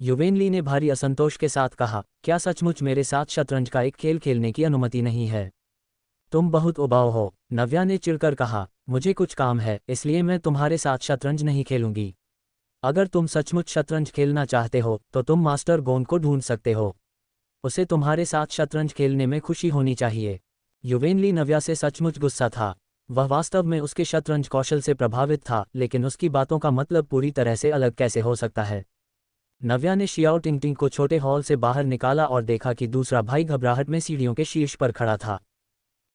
A: युवेनली ने भारी असंतोष के साथ कहा, क्या सचमुच मेरे साथ शतरंज का एक खेल खेलने की अनुमति नहीं है? तुम बहुत उबाऊ हो, नव्या ने चिढ़कर कहा। मुझे कुछ काम है, इसलिए मैं तुम्हारे साथ शतरंज नहीं खेलूंगी। अगर तुम सचमुच शतरंज खेलना चाहते हो तो तुम मास्टर गोंद को ढूंढ सकते हो। उसे तुम्हारे साथ शतरंज खेलने में खुशी होनी चाहिए। युवेनली नव्या से सचमुच गुस्सा था। वह वास्तव में उसके शतरंज कौशल से प्रभावित था, लेकिन उसकी बातों का मतलब पूरी तरह से अलग कैसे हो सकता है? नव्या ने शियाओ टिंगटिंग को छोटे हॉल से बाहर निकाला और देखा कि दूसरा भाई घबराहट में सीढ़ियों के शीर्ष पर खड़ा था।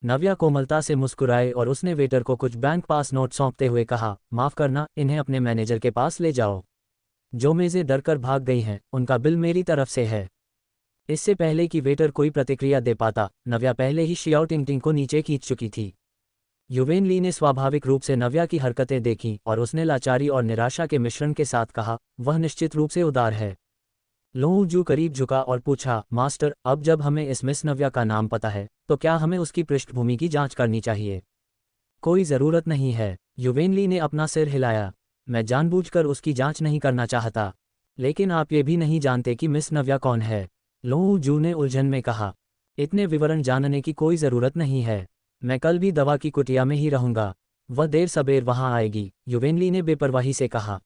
A: नव्या कोमलता से मुस्कुराए और उसने वेटर को कुछ बैंक पास नोट सौंपते हुए कहा, माफ़ करना, इन्हें अपने मैनेजर के पास ले जाओ। जो मेज़ें डरकर भाग गई हैं उनका बिल मेरी तरफ से है। इससे पहले कि वेटर कोई प्रतिक्रिया दे पाता, नव्या पहले ही शियाओ टिंगटिंग को नीचे खींच चुकी थी। युवेनली ने स्वाभाविक रूप से नव्या की हरकतें देखीं और उसने लाचारी और निराशा के मिश्रण के साथ कहा, वह निश्चित रूप से उदार है। लोंगजू करीब झुका और पूछा, मास्टर, अब जब हमें इस मिस नव्या का नाम पता है तो क्या हमें उसकी पृष्ठभूमि की जांच करनी चाहिए? कोई ज़रूरत नहीं है, युवेनली ने अपना सिर हिलाया। मैं जानबूझकर उसकी जांच नहीं करना चाहता। लेकिन आप ये भी नहीं जानते कि मिस नव्या कौन है, लोंगजू ने उलझन में कहा। इतने विवरण जानने की कोई ज़रूरत नहीं है। मैं कल भी दवा की कुटिया में ही रहूंगा। वह देर सबेर वहां आएगी, युवेनली ने बेपरवाही से कहा।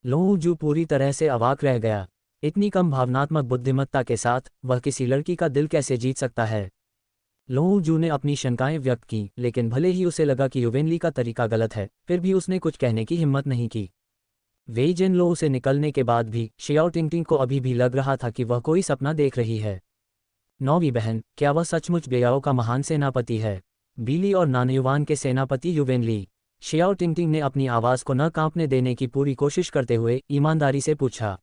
A: लोंगजू पूरी तरह से अवाक रह गया। इतनी कम भावनात्मक बुद्धिमत्ता के साथ वह किसी लड़की का दिल कैसे जीत सकता है? लोंग जू ने अपनी शंकाएं व्यक्त की, लेकिन भले ही उसे लगा कि युवेनली का तरीका गलत है, फिर भी उसने कुछ कहने की हिम्मत नहीं की। वेई जिन लो से निकलने के बाद भी शियाओ टिंगटिंग को अभी भी लग रहा था कि वह कोई सपना देख रही है। नौवीं बहन, क्या वह सचमुच बेयाओ का महान सेनापति है? बीली और नानयुवान के सेनापति युवेनली। शियाओ टिंगटिंग ने अपनी आवाज़ को न कांपने देने की पूरी कोशिश करते हुए ईमानदारी से पूछा।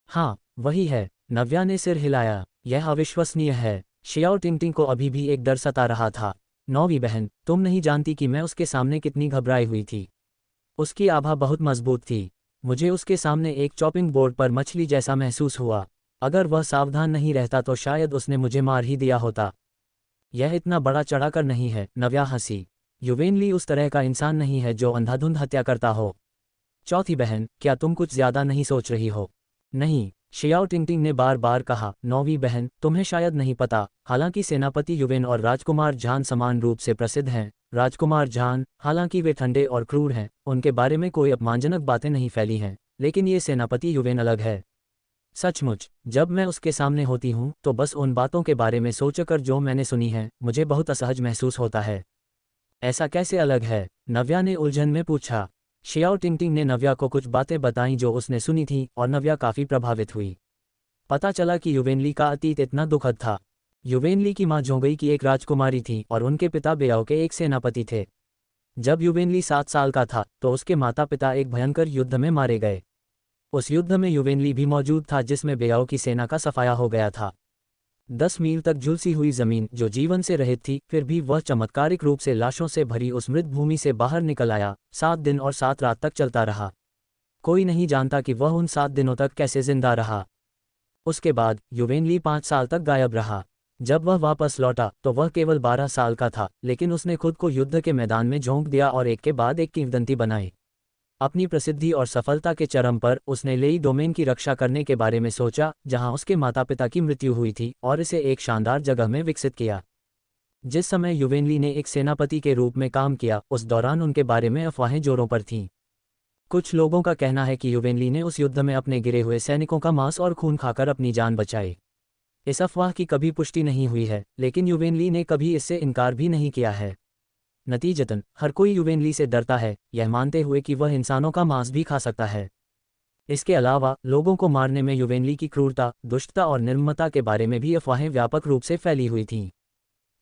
A: हाँ, वही है, नव्या ने सिर हिलाया। यह अविश्वसनीय है। शियाओ टिंगटिंग को अभी भी एक डर सता रहा था। नौवीं बहन, तुम नहीं जानती कि मैं उसके सामने कितनी घबराई हुई थी। उसकी आभा बहुत मजबूत थी। मुझे उसके सामने एक चॉपिंग बोर्ड पर मछली जैसा महसूस हुआ। अगर वह सावधान नहीं रहता तो शायद उसने मुझे मार ही दिया होता। यह इतना बड़ा चढ़ाकर नहीं है, नव्या हंसी। युवेनली उस तरह का इंसान नहीं है जो अंधाधुंध हत्या करता हो। चौथी बहन, क्या तुम कुछ ज्यादा नहीं सोच रही हो? नहीं, शियाओ टिंगटिंग ने बार बार कहा। नौवीं बहन, तुम्हें शायद नहीं पता, हालांकि सेनापति युवेन और राजकुमार जान समान रूप से प्रसिद्ध हैं। राजकुमार जान, हालांकि वे ठंडे और क्रूर हैं, उनके बारे में कोई अपमानजनक बातें नहीं फैली हैं, लेकिन ये सेनापति युवेन अलग है। सचमुच, जब मैं उसके सामने होती हूँ तो बस उन बातों के बारे में सोचकर जो मैंने सुनी है, मुझे बहुत असहज महसूस होता है। ऐसा कैसे अलग है? नव्या ने उलझन में पूछा। शियाओ टिंगटिंग ने नव्या को कुछ बातें बताईं जो उसने सुनी थी, और नव्या काफ़ी प्रभावित हुई। पता चला कि युवेनली का अतीत इतना दुखद था। युवेनली की माँ जोंगई की एक राजकुमारी थी और उनके पिता बेयाओ के एक सेनापति थे। जब युवेनली 7 साल का था तो उसके माता पिता एक भयंकर युद्ध में मारे गए। उस युद्ध में युवेनली भी मौजूद था, जिसमें बेयाओ की सेना का सफाया हो गया था। 10 मील तक झुलसी हुई जमीन जो जीवन से रहित थी, फिर भी वह चमत्कारिक रूप से लाशों से भरी उस मृत भूमि से बाहर निकल आया। 7 दिन और 7 रात तक चलता रहा। कोई नहीं जानता कि वह उन 7 दिनों तक कैसे जिंदा रहा। उसके बाद युवेनली 5 साल तक गायब रहा। जब वह वापस लौटा तो वह केवल 12 साल का था, लेकिन उसने खुद को युद्ध के मैदान में झोंक दिया और एक के बाद एक किंवदंती बनाई। अपनी प्रसिद्धि और सफलता के चरम पर उसने लेई डोमेन की रक्षा करने के बारे में सोचा, जहां उसके माता पिता की मृत्यु हुई थी, और इसे एक शानदार जगह में विकसित किया। जिस समय युवेनली ने एक सेनापति के रूप में काम किया, उस दौरान उनके बारे में अफवाहें जोरों पर थीं। कुछ लोगों का कहना है कि युवेनली ने उस युद्ध में अपने गिरे हुए सैनिकों का मांस और खून खाकर अपनी जान बचाई। इस अफवाह की कभी पुष्टि नहीं हुई है, लेकिन युवेनली ने कभी इससे इनकार भी नहीं किया है। नतीजतन हर कोई युवेनली से डरता है, यह मानते हुए कि वह इंसानों का मांस भी खा सकता है। इसके अलावा लोगों को मारने में युवेनली की क्रूरता, दुष्टता और निर्ममता के बारे में भी अफवाहें व्यापक रूप से फैली हुई थीं।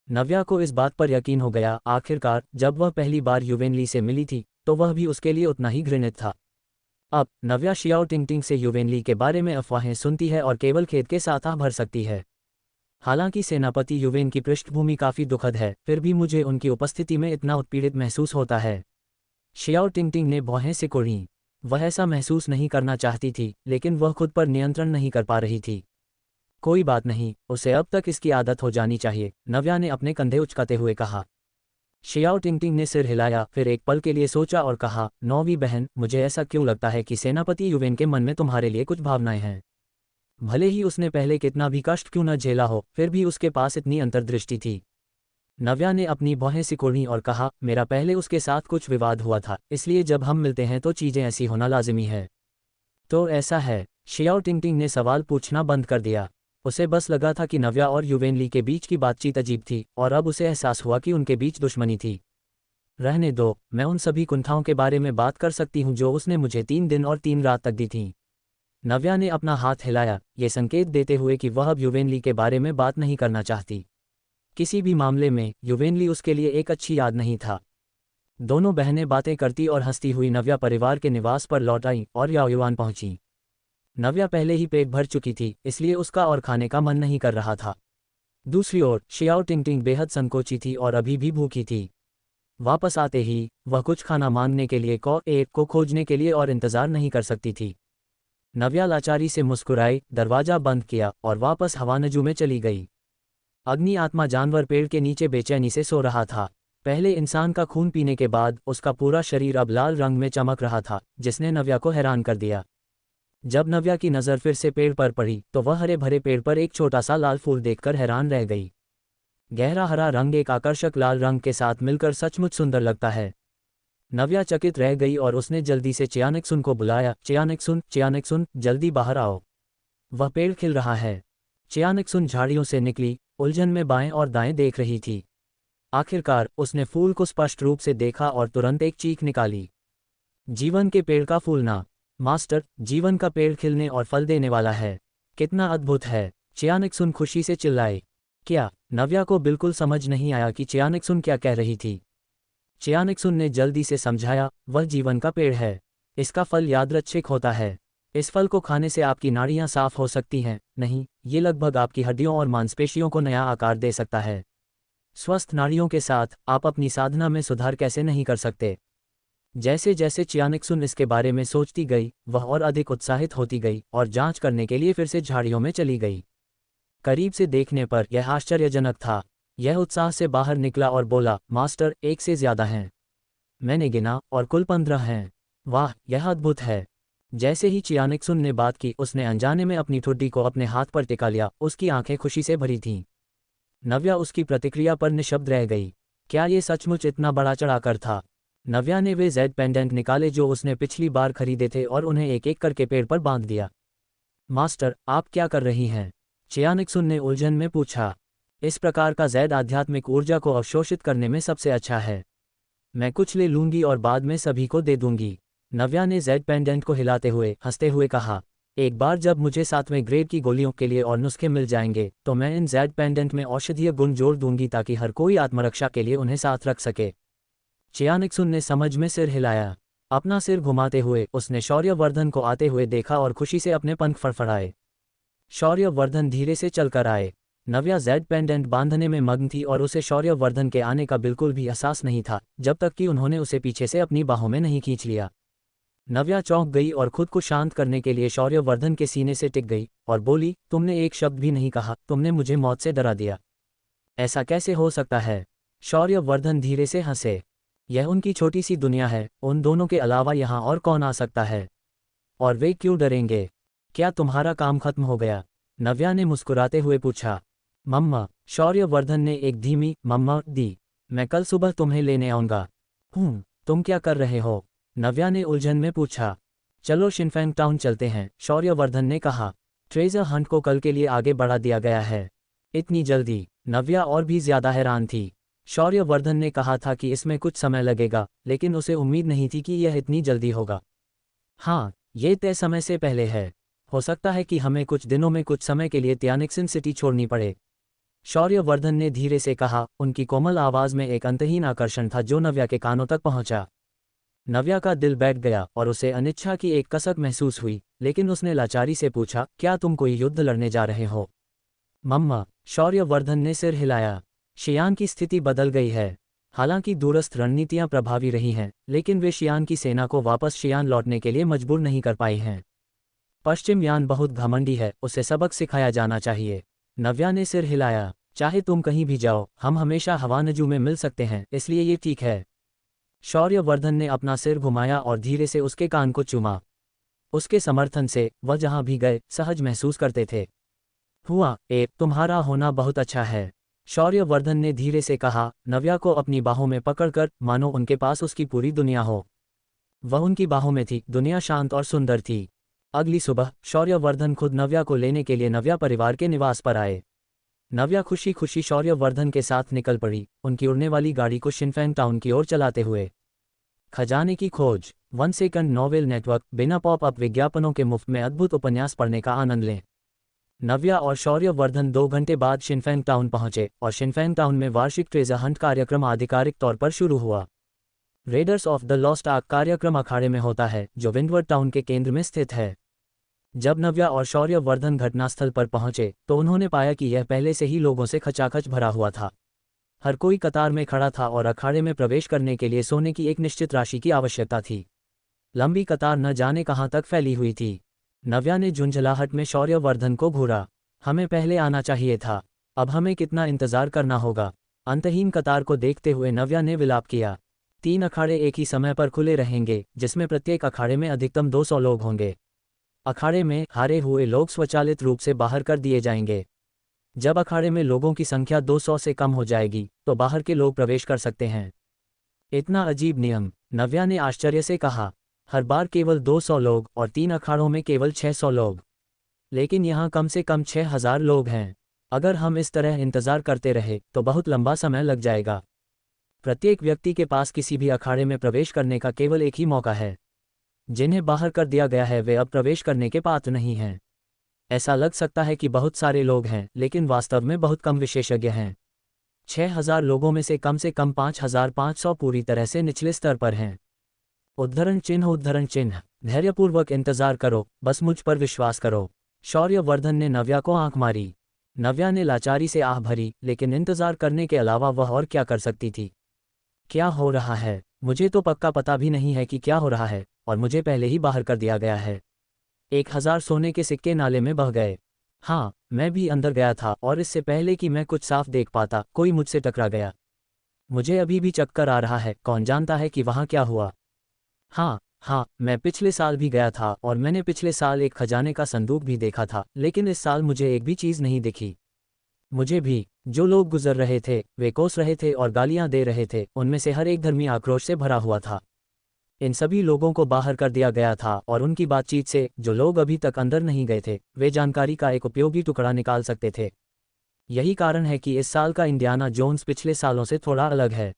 A: नव्या को इस बात पर यकीन हो गया। आखिरकार जब वह पहली बार युवेनली से मिली थी तो वह भी उसके लिए उतना ही घृणित था। अब नव्या शियाओ टिंगटिंग से युवेनली के बारे में अफवाहें सुनती है और केवल खेद के साथ आह भर सकती है। हालांकि सेनापति युवेन की पृष्ठभूमि काफ़ी दुखद है, फिर भी मुझे उनकी उपस्थिति में इतना उत्पीड़ित महसूस होता है। शियाओ टिंगटिंग ने भौहें सिकुड़ीं। वह ऐसा महसूस नहीं करना चाहती थी, लेकिन वह खुद पर नियंत्रण नहीं कर पा रही थी। कोई बात नहीं, उसे अब तक इसकी आदत हो जानी चाहिए, नव्या ने अपने कंधे उचकाते हुए कहा। शियाओ टिंगटिंग ने सिर हिलाया, फिर एक पल के लिए सोचा और कहा, नौवीं बहन, मुझे ऐसा क्यों लगता है कि सेनापति युवेन के मन में तुम्हारे लिए कुछ भावनाएं हैं। भले ही उसने पहले कितना भी कष्ट क्यों न झेला हो, फिर भी उसके पास इतनी अंतर्दृष्टि थी। नव्या ने अपनी भौहें सिकोड़ी और कहा, मेरा पहले उसके साथ कुछ विवाद हुआ था, इसलिए जब हम मिलते हैं तो चीज़ें ऐसी होना लाजिमी है। तो ऐसा है? शियाओ टिंगटिंग ने सवाल पूछना बंद कर दिया। उसे बस लगा था कि नव्या और युवेनली के बीच की बातचीत अजीब थी, और अब उसे एहसास हुआ कि उनके बीच दुश्मनी थी। रहने दो, मैं उन सभी कुंठाओं के बारे में बात कर सकती हूँ जो उसने मुझे 3 दिन और 3 रात तक दी थीं। नव्या ने अपना हाथ हिलाया, ये संकेत देते हुए कि वह अब युवेनली के बारे में बात नहीं करना चाहती। किसी भी मामले में युवेनली उसके लिए एक अच्छी याद नहीं था। दोनों बहनें बातें करती और हंसती हुई नव्या परिवार के निवास पर लौट आईं और याओयुआन पहुंची। नव्या पहले ही पेट भर चुकी थी, इसलिए उसका और खाने का मन नहीं कर रहा था। दूसरी ओर शियाओ टिंगटिंग बेहद संकोची थी और अभी भी भूखी थी। वापस आते ही वह कुछ खाना मांगने के लिए को खोजने के लिए और इंतजार नहीं कर सकती थी। नव्या लाचारी से मुस्कुराई, दरवाजा बंद किया और वापस हवानजू में चली गई। अग्नि आत्मा जानवर पेड़ के नीचे बेचैनी से सो रहा था। पहले इंसान का खून पीने के बाद उसका पूरा शरीर अब लाल रंग में चमक रहा था, जिसने नव्या को हैरान कर दिया। जब नव्या की नज़र फिर से पेड़ पर पड़ी तो वह हरे भरे पेड़ पर एक छोटा सा लाल फूल देखकर हैरान रह गई। गहरा हरा रंग एक आकर्षक लाल रंग के साथ मिलकर सचमुच सुंदर लगता है। नव्या चकित रह गई और उसने जल्दी से चियानेक्सुन को बुलाया। चियानेक्सुन, चियानेक्सुन, जल्दी बाहर आओ। वह पेड़ खिल रहा है। चियानक्सुन झाड़ियों से निकली, उलझन में बाएं और दाएं देख रही थी। आखिरकार उसने फूल को स्पष्ट रूप से देखा और तुरंत एक चीख निकाली। जीवन के पेड़ का फूलना। मास्टर, जीवन का पेड़ खिलने और फल देने वाला है। कितना अद्भुत है! चियानक्सुन खुशी से चिल्लाए। क्या? नव्या को बिल्कुल समझ नहीं आया कि चियानक्सुन क्या कह रही थी। चियानक्सुन ने जल्दी से समझाया, वह जीवन का पेड़ है। इसका फल यादृच्छिक होता है। इस फल को खाने से आपकी नाड़ियां साफ हो सकती हैं, नहीं, ये लगभग आपकी हड्डियों और मांसपेशियों को नया आकार दे सकता है। स्वस्थ नाड़ियों के साथ आप अपनी साधना में सुधार कैसे नहीं कर सकते? जैसे जैसे चियानक्सुन इसके बारे में सोचती गई, वह और अधिक उत्साहित होती गई और जांच करने के लिए फिर से झाड़ियों में चली गई। करीब से देखने पर यह आश्चर्यजनक था। यह उत्साह से बाहर निकला और बोला, मास्टर, 1 से ज़्यादा हैं। मैंने गिना और कुल 15 हैं। वाह, यह अद्भुत है! जैसे ही चियानक्सुन ने बात की, उसने अनजाने में अपनी ठुड्डी को अपने हाथ पर टिका लिया। उसकी आंखें खुशी से भरी थीं। नव्या उसकी प्रतिक्रिया पर निशब्द रह गई। क्या ये सचमुच इतना बड़ा चढ़ाकर था? नव्या ने वे जेड पेंडेंट निकाले जो उसने पिछली बार खरीदे थे और उन्हें एक एक करके पेड़ पर बांध दिया। मास्टर, आप क्या कर रही हैं? चियानक्सुन ने उलझन में पूछा। इस प्रकार का जेड आध्यात्मिक ऊर्जा को अवशोषित करने में सबसे अच्छा है। मैं कुछ ले लूंगी और बाद में सभी को दे दूंगी। नव्या ने जेड पेंडेंट को हिलाते हुए हंसते हुए कहा। एक बार जब मुझे 7वें ग्रेड की गोलियों के लिए और नुस्खे मिल जाएंगे तो मैं इन जेड पेंडेंट में औषधीय गुण जोड़ दूंगी ताकि हर कोई आत्मरक्षा के लिए उन्हें साथ रख सके। चियानक्सुन ने समझ में सिर हिलाया। अपना सिर घुमाते हुए उसने शौर्यवर्धन को आते हुए देखा और खुशी से अपने पंख फड़फड़ाए। शौर्यवर्धन धीरे से चलकर आए। नव्या जेड पेंडेंट बांधने में मग्न थी और उसे शौर्यवर्धन के आने का बिल्कुल भी एहसास नहीं था जब तक कि उन्होंने उसे पीछे से अपनी बाहों में नहीं खींच लिया। नव्या चौंक गई और खुद को शांत करने के लिए शौर्यवर्धन के सीने से टिक गई और बोली, तुमने एक शब्द भी नहीं कहा, तुमने मुझे मौत से डरा दिया। ऐसा कैसे हो सकता है? शौर्यवर्धन धीरे से हंसे। यह उनकी छोटी सी दुनिया है, उन दोनों के अलावा यहाँ और कौन आ सकता है? और वे क्यों डरेंगे? क्या तुम्हारा काम खत्म हो गया? नव्या ने मुस्कुराते हुए पूछा। मम्मा, शौर्यवर्धन ने एक धीमी मम्मा दी। मैं कल सुबह तुम्हें लेने आऊँगा। तुम क्या कर रहे हो? नव्या ने उलझन में पूछा। चलो शिनफेंग टाउन चलते हैं, शौर्यवर्धन ने कहा। ट्रेजर हंट को कल के लिए आगे बढ़ा दिया गया है। इतनी जल्दी? नव्या और भी ज्यादा हैरान थी। शौर्यवर्धन ने कहा था कि इसमें कुछ समय लगेगा, लेकिन उसे उम्मीद नहीं थी कि यह इतनी जल्दी होगा। हाँ, ये तय समय से पहले है। हो सकता है कि हमें कुछ दिनों में कुछ समय के लिए तियानिक्सिन सिटी छोड़नी पड़े। शौर्यवर्धन ने धीरे से कहा। उनकी कोमल आवाज में एक अंतहीन आकर्षण था जो नव्या के कानों तक पहुंचा। नव्या का दिल बैठ गया और उसे अनिच्छा की एक कसक महसूस हुई, लेकिन उसने लाचारी से पूछा, क्या तुम कोई युद्ध लड़ने जा रहे हो? मम्मा, शौर्यवर्धन ने सिर हिलाया। शियान की स्थिति बदल गई है। हालांकि दूरस्थ रणनीतियां प्रभावी रही हैं, लेकिन वे शियान की सेना को वापस शियान लौटने के लिए मजबूर नहीं कर पाई हैं। पश्चिम यान बहुत घमंडी है, उसे सबक सिखाया जाना चाहिए। नव्या ने सिर हिलाया। चाहे तुम कहीं भी जाओ, हम हमेशा हवानजू में मिल सकते हैं, इसलिए ये ठीक है। शौर्यवर्धन ने अपना सिर घुमाया और धीरे से उसके कान को चूमा। उसके समर्थन से वह जहां भी गए सहज महसूस करते थे। हुआ, तुम्हारा होना बहुत अच्छा है, शौर्यवर्धन ने धीरे से कहा, नव्या को अपनी बाहों में पकड़कर, मानो उनके पास उसकी पूरी दुनिया हो। वह उनकी बाहों में थी, दुनिया शांत और सुंदर थी। अगली सुबह शौर्यवर्धन खुद नव्या को लेने के लिए नव्या परिवार के निवास पर आए। नव्या खुशी खुशी शौर्यवर्धन के साथ निकल पड़ी, उनकी उड़ने वाली गाड़ी को शिनफेंग टाउन की ओर चलाते हुए। खजाने की खोज 1 सेकंड नॉवेल नेटवर्क। बिना पॉप-अप विज्ञापनों के मुफ्त में अद्भुत उपन्यास पढ़ने का आनंद लें। नव्या और शौर्यवर्धन 2 घंटे बाद शिनफेंग टाउन पहुंचे और शिनफेंग टाउन में वार्षिक ट्रेजर हंट कार्यक्रम आधिकारिक तौर पर शुरू हुआ। Readers of the lost arc कार्यक्रम अखाड़े में होता है, जो विंडवर्ड टाउन के केंद्र में स्थित है। जब नव्या और शौर्यवर्धन घटनास्थल पर पहुंचे तो उन्होंने पाया कि यह पहले से ही लोगों से खचाखच भरा हुआ था। हर कोई कतार में खड़ा था और अखाड़े में प्रवेश करने के लिए सोने की एक निश्चित राशि की आवश्यकता थी। लंबी कतार न जाने कहां तक फैली हुई थी। नव्या ने झुंझलाहट में शौर्यवर्धन को घूरा। हमें पहले आना चाहिए था, अब हमें कितना इंतजार करना होगा। अंतहीन कतार को देखते हुए नव्या ने विलाप किया। 3 अखाड़े एक ही समय पर खुले रहेंगे, जिसमें प्रत्येक अखाड़े में अधिकतम 200 लोग होंगे। अखाड़े में हारे हुए लोग स्वचालित रूप से बाहर कर दिए जाएंगे। जब अखाड़े में लोगों की संख्या 200 से कम हो जाएगी तो बाहर के लोग प्रवेश कर सकते हैं। इतना अजीब नियम, नव्या ने आश्चर्य से कहा। हर बार केवल 200 लोग और 3 अखाड़ों में केवल 600 लोग। लेकिन यहाँ कम से कम 6000 लोग हैं। अगर हम इस तरह इंतज़ार करते रहे तो बहुत लंबा समय लग जाएगा। प्रत्येक व्यक्ति के पास किसी भी अखाड़े में प्रवेश करने का केवल एक ही मौका है। जिन्हें बाहर कर दिया गया है वे अब प्रवेश करने के पात्र नहीं हैं। ऐसा लग सकता है कि बहुत सारे लोग हैं, लेकिन वास्तव में बहुत कम विशेषज्ञ हैं। 6000 लोगों में से कम 5500 पूरी तरह से निचले स्तर पर हैं। उद्धरण चिन्ह। धैर्यपूर्वक इंतजार करो, बस मुझ पर विश्वास करो। शौर्यवर्धन ने नव्या को आंख मारी। नव्या ने लाचारी से आह भरी, लेकिन इंतजार करने के अलावा वह और क्या कर सकती थी। क्या हो रहा है? मुझे तो पक्का पता भी नहीं है कि क्या हो रहा है, और मुझे पहले ही बाहर कर दिया गया है। 1000 सोने के सिक्के नाले में बह गए। हाँ, मैं भी अंदर गया था और इससे पहले कि मैं कुछ साफ देख पाता कोई मुझसे टकरा गया। मुझे अभी भी चक्कर आ रहा है, कौन जानता है कि वहाँ क्या हुआ। हाँ, मैं पिछले साल भी गया था और मैंने पिछले साल एक खजाने का संदूक भी देखा था, लेकिन इस साल मुझे एक भी चीज़ नहीं दिखी। मुझे भी। जो लोग गुजर रहे थे वे कोस रहे थे और गालियां दे रहे थे, उनमें से हर एक धर्मी आक्रोश से भरा हुआ था। इन सभी लोगों को बाहर कर दिया गया था और उनकी बातचीत से जो लोग अभी तक अंदर नहीं गए थे वे जानकारी का एक उपयोगी टुकड़ा निकाल सकते थे। यही कारण है कि इस साल का इंडियाना जोन्स पिछले सालों से थोड़ा अलग है।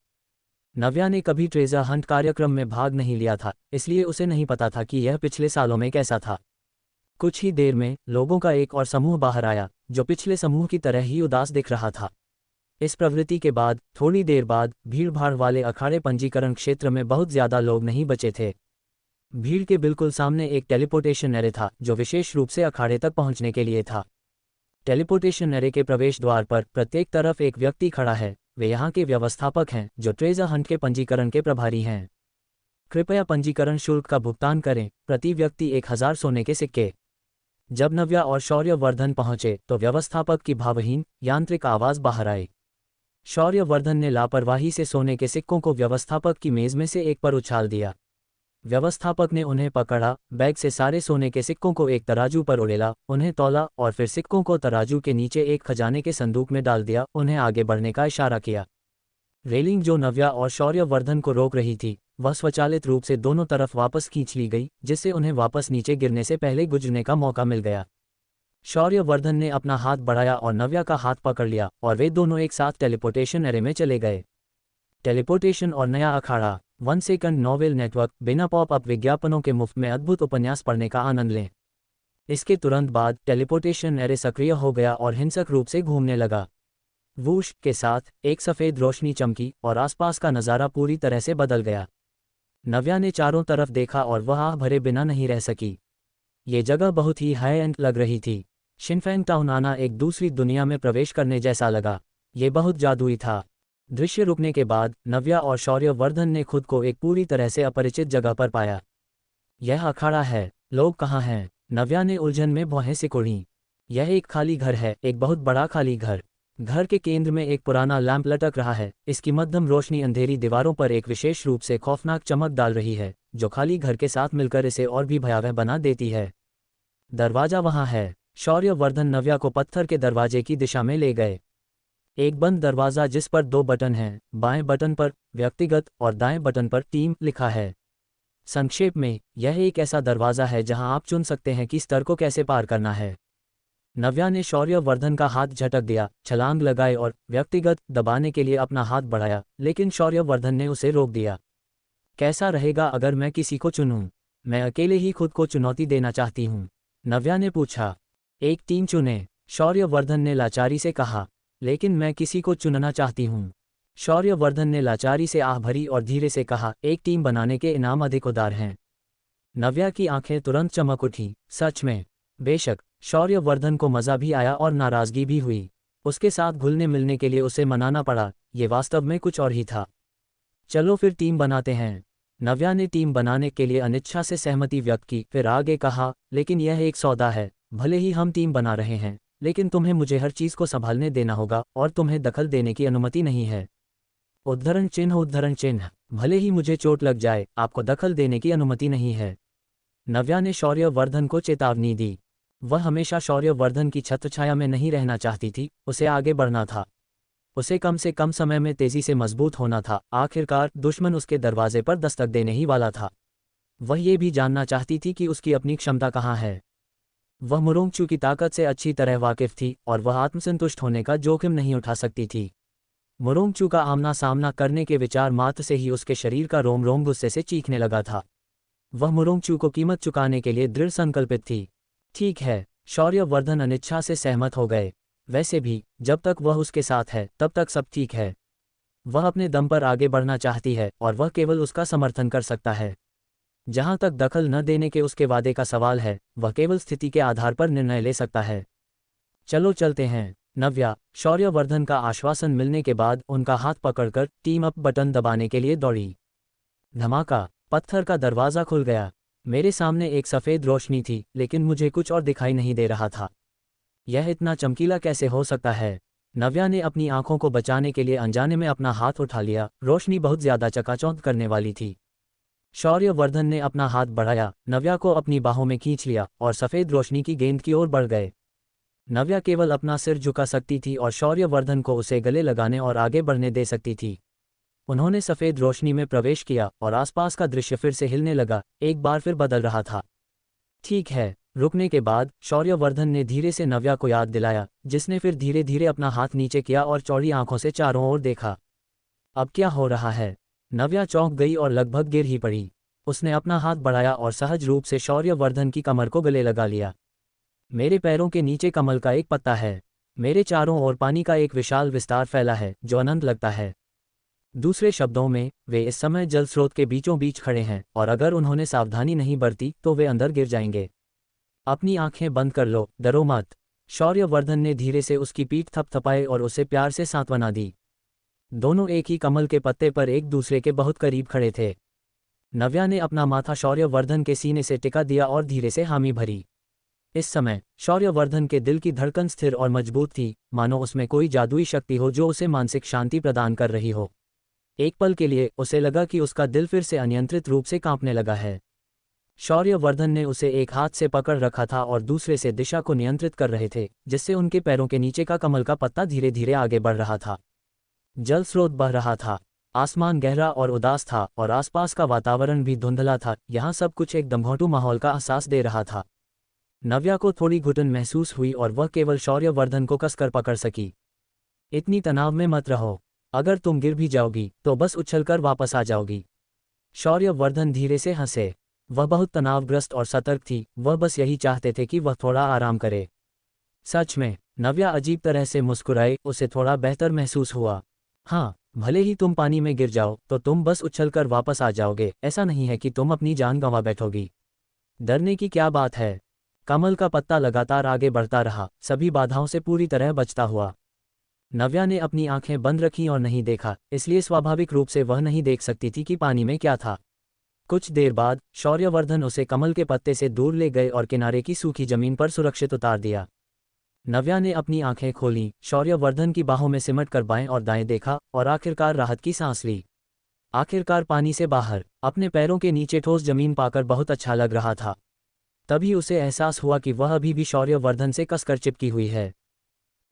A: नव्या ने कभी ट्रेजर हंट कार्यक्रम में भाग नहीं लिया था, इसलिए उसे नहीं पता था कि यह पिछले सालों में कैसा था। कुछ ही देर में लोगों का एक और समूह बाहर आया, जो पिछले समूह की तरह ही उदास दिख रहा था। इस प्रवृत्ति के बाद थोड़ी देर बाद भीड़भाड़ वाले अखाड़े पंजीकरण क्षेत्र में बहुत ज़्यादा लोग नहीं बचे थे। भीड़ के बिल्कुल सामने एक टेलीपोर्टेशन एरे था, जो विशेष रूप से अखाड़े तक पहुंचने के लिए था। टेलीपोर्टेशन एरे के प्रवेश द्वार पर प्रत्येक तरफ एक व्यक्ति खड़ा है। वे यहाँ के व्यवस्थापक हैं, जो ट्रेजर हंट के पंजीकरण के प्रभारी हैं। कृपया पंजीकरण शुल्क का भुगतान करें, प्रति व्यक्ति 1000 सोने के सिक्के। जब नव्या और शौर्यवर्धन पहुंचे तो व्यवस्थापक की भावहीन यांत्रिक आवाज बाहर आई। शौर्यवर्धन ने लापरवाही से सोने के सिक्कों को व्यवस्थापक की मेज में से एक पर उछाल दिया। व्यवस्थापक ने उन्हें पकड़ा, बैग से सारे सोने के सिक्कों को एक तराजू पर उड़ेला, उन्हें तौला और फिर सिक्कों को तराजू के नीचे एक खजाने के संदूक में डाल दिया। उन्हें आगे बढ़ने का इशारा किया। रेलिंग जो नव्या और शौर्यवर्धन को रोक रही थी वह स्वचालित रूप से दोनों तरफ वापस खींच ली गई, जिससे उन्हें वापस नीचे गिरने से पहले गुजरने का मौका मिल गया। शौर्यवर्धन ने अपना हाथ बढ़ाया और नव्या का हाथ पकड़ लिया और वे दोनों एक साथ टेलीपोर्टेशन एरे में चले गए। टेलीपोर्टेशन और नया अखाड़ा 1 सेकंड नोवेल नेटवर्क। बिना पॉप-अप विज्ञापनों के मुफ्त में अद्भुत उपन्यास पढ़ने का आनंद लें। इसके तुरंत बाद टेलीपोर्टेशन एरे सक्रिय हो गया और हिंसक रूप से घूमने लगा। वूश के साथ एक सफ़ेद रोशनी चमकी और आसपास का नज़ारा पूरी तरह से बदल गया। नव्या ने चारों तरफ देखा और वह आह भरे बिना नहीं रह सकी। ये जगह बहुत ही हाई एंड लग रही थी। शिनफेंग टाउन आना एक दूसरी दुनिया में प्रवेश करने जैसा लगा। ये बहुत जादुई था। दृश्य रुकने के बाद नव्या और शौर्यवर्धन ने खुद को एक पूरी तरह से अपरिचित जगह पर पाया। यह अखाड़ा है, लोग कहाँ हैं? नव्या ने उलझन में भौहें सिकोड़ीं। यह एक खाली घर है, एक बहुत बड़ा खाली घर। घर के केंद्र में एक पुराना लैंप लटक रहा है। इसकी मध्यम रोशनी अंधेरी दीवारों पर एक विशेष रूप से खौफनाक चमक डाल रही है, जो खाली घर के साथ मिलकर इसे और भी भयावह बना देती है। दरवाजा वहाँ है। शौर्यवर्धन नव्या को पत्थर के दरवाजे की दिशा में ले गए। एक बंद दरवाज़ा जिस पर 2 बटन हैं, बाएं बटन पर व्यक्तिगत और दाएं बटन पर टीम लिखा है। संक्षेप में, यह एक ऐसा दरवाज़ा है जहां आप चुन सकते हैं कि स्तर को कैसे पार करना है। नव्या ने शौर्यवर्धन का हाथ झटक दिया, छलांग लगाए और व्यक्तिगत दबाने के लिए अपना हाथ बढ़ाया, लेकिन शौर्यवर्धन ने उसे रोक दिया। कैसा रहेगा अगर मैं किसी को चुनूं? मैं अकेले ही खुद को चुनौती देना चाहती हूं, नव्या ने पूछा। एक टीम चुने, शौर्यवर्धन ने लाचारी से कहा। लेकिन मैं किसी को चुनना चाहती हूँ, शौर्यवर्धन ने लाचारी से आह भरी और धीरे से कहा। एक टीम बनाने के इनाम अधिक उदार हैं। नव्या की आंखें तुरंत चमक उठी। सच में? बेशक। शौर्यवर्धन को मज़ा भी आया और नाराज़गी भी हुई। उसके साथ घुलने मिलने के लिए उसे मनाना पड़ा। ये वास्तव में कुछ और ही था। चलो फिर टीम बनाते हैं। नव्या ने टीम बनाने के लिए अनिच्छा से सहमति व्यक्त की, फिर आगे कहा, लेकिन यह एक सौदा है। भले ही हम टीम बना रहे हैं, लेकिन तुम्हें मुझे हर चीज़ को संभालने देना होगा और तुम्हें दखल देने की अनुमति नहीं है। उद्धरण चिन्ह। भले ही मुझे चोट लग जाए, आपको दखल देने की अनुमति नहीं है। नव्या ने शौर्यवर्धन को चेतावनी दी। वह हमेशा शौर्यवर्धन की छत्रछाया में नहीं रहना चाहती थी, उसे आगे बढ़ना था। उसे कम से कम समय में तेजी से मजबूत होना था। आखिरकार दुश्मन उसके दरवाजे पर दस्तक देने ही वाला था। वह ये भी जानना चाहती थी कि उसकी अपनी क्षमता कहाँ है। वह मुरोंगचू की ताकत से अच्छी तरह वाकिफ थी और वह आत्मसंतुष्ट होने का जोखिम नहीं उठा सकती थी। मुरोंगचू का आमना सामना करने के विचार मात्र से ही उसके शरीर का रोम रोम गुस्से से चीखने लगा था। वह मुरोंगचू को कीमत चुकाने के लिए दृढ़ संकल्पित थी। ठीक है, शौर्यवर्धन अनिच्छा से सहमत हो गए। वैसे भी जब तक वह उसके साथ है तब तक सब ठीक है। वह अपने दम पर आगे बढ़ना चाहती है और वह केवल उसका समर्थन कर सकता है। जहां तक दखल न देने के उसके वादे का सवाल है, वह केवल स्थिति के आधार पर निर्णय ले सकता है। चलो चलते हैं। नव्या शौर्यवर्धन का आश्वासन मिलने के बाद उनका हाथ पकड़कर टीम अप बटन दबाने के लिए दौड़ी। धमाका, पत्थर का दरवाज़ा खुल गया। मेरे सामने एक सफ़ेद रोशनी थी, लेकिन मुझे कुछ और दिखाई नहीं दे रहा था। यह इतना चमकीला कैसे हो सकता है? नव्या ने अपनी आंखों को बचाने के लिए अनजाने में अपना हाथ उठा लिया। रोशनी बहुत ज्यादा चकाचौंध करने वाली थी। शौर्यवर्धन ने अपना हाथ बढ़ाया, नव्या को अपनी बाहों में खींच लिया और सफ़ेद रोशनी की गेंद की ओर बढ़ गए। नव्या केवल अपना सिर झुका सकती थी और शौर्यवर्धन को उसे गले लगाने और आगे बढ़ने दे सकती थी। उन्होंने सफ़ेद रोशनी में प्रवेश किया और आसपास का दृश्य फिर से हिलने लगा, एक बार फिर बदल रहा था। ठीक है। रुकने के बाद शौर्यवर्धन ने धीरे से नव्या को याद दिलाया, जिसने फिर धीरे धीरे अपना हाथ नीचे किया और चौड़ी आंखों से चारों ओर देखा। अब क्या हो रहा है? नव्या चौंक गई और लगभग गिर ही पड़ी। उसने अपना हाथ बढ़ाया और सहज रूप से शौर्यवर्धन की कमर को गले लगा लिया। मेरे पैरों के नीचे कमल का एक पत्ता है। मेरे चारों ओर पानी का एक विशाल विस्तार फैला है जो अनंत लगता है। दूसरे शब्दों में, वे इस समय जल स्रोत के बीचों बीच खड़े हैं और अगर उन्होंने सावधानी नहीं बरती तो वे अंदर गिर जाएंगे। अपनी आंखें बंद कर लो, डरो मत। शौर्यवर्धन ने धीरे से उसकी पीठ थपथपाई और उसे प्यार से सांत्वना दी। दोनों एक ही कमल के पत्ते पर एक दूसरे के बहुत करीब खड़े थे। नव्या ने अपना माथा शौर्यवर्धन के सीने से टिका दिया और धीरे से हामी भरी। इस समय शौर्यवर्धन के दिल की धड़कन स्थिर और मजबूत थी, मानो उसमें कोई जादुई शक्ति हो जो उसे मानसिक शांति प्रदान कर रही हो। एक पल के लिए उसे लगा कि उसका दिल फिर से अनियंत्रित रूप से कांपने लगा है। शौर्यवर्धन ने उसे एक हाथ से पकड़ रखा था और दूसरे से दिशा को नियंत्रित कर रहे थे, जिससे उनके पैरों के नीचे का कमल का पत्ता धीरे धीरे आगे बढ़ रहा था। जल स्रोत बह रहा था। आसमान गहरा और उदास था और आसपास का वातावरण भी धुंधला था। यहाँ सब कुछ एक दमघोंटू माहौल का एहसास दे रहा था। नव्या को थोड़ी घुटन महसूस हुई और वह केवल शौर्यवर्धन को कसकर पकड़ सकी। इतनी तनाव में मत रहो। अगर तुम गिर भी जाओगी तो बस उछलकर वापस आ जाओगी। शौर्यवर्धन धीरे से हंसे। वह बहुत तनावग्रस्त और सतर्क थी, वह बस यही चाहते थे कि वह थोड़ा आराम करे। सच में? नव्या अजीब तरह से मुस्कुराई, उसे थोड़ा बेहतर महसूस हुआ। हाँ, भले ही तुम पानी में गिर जाओ तो तुम बस उछलकर वापस आ जाओगे, ऐसा नहीं है कि तुम अपनी जान गंवा बैठोगी। डरने की क्या बात है? कमल का पत्ता लगातार आगे बढ़ता रहा, सभी बाधाओं से पूरी तरह बचता हुआ। नव्या ने अपनी आंखें बंद रखीं और नहीं देखा, इसलिए स्वाभाविक रूप से वह नहीं देख सकती थी कि पानी में क्या था। कुछ देर बाद शौर्यवर्धन उसे कमल के पत्ते से दूर ले गए और किनारे की सूखी जमीन पर सुरक्षित उतार दिया। नव्या ने अपनी आंखें खोलीं, शौर्यवर्धन की बाहों में सिमट कर बाएं और दाएं देखा और आखिरकार राहत की सांस ली। आखिरकार पानी से बाहर, अपने पैरों के नीचे ठोस जमीन पाकर बहुत अच्छा लग रहा था। तभी उसे एहसास हुआ कि वह अभी भी शौर्यवर्धन से कसकर चिपकी हुई है।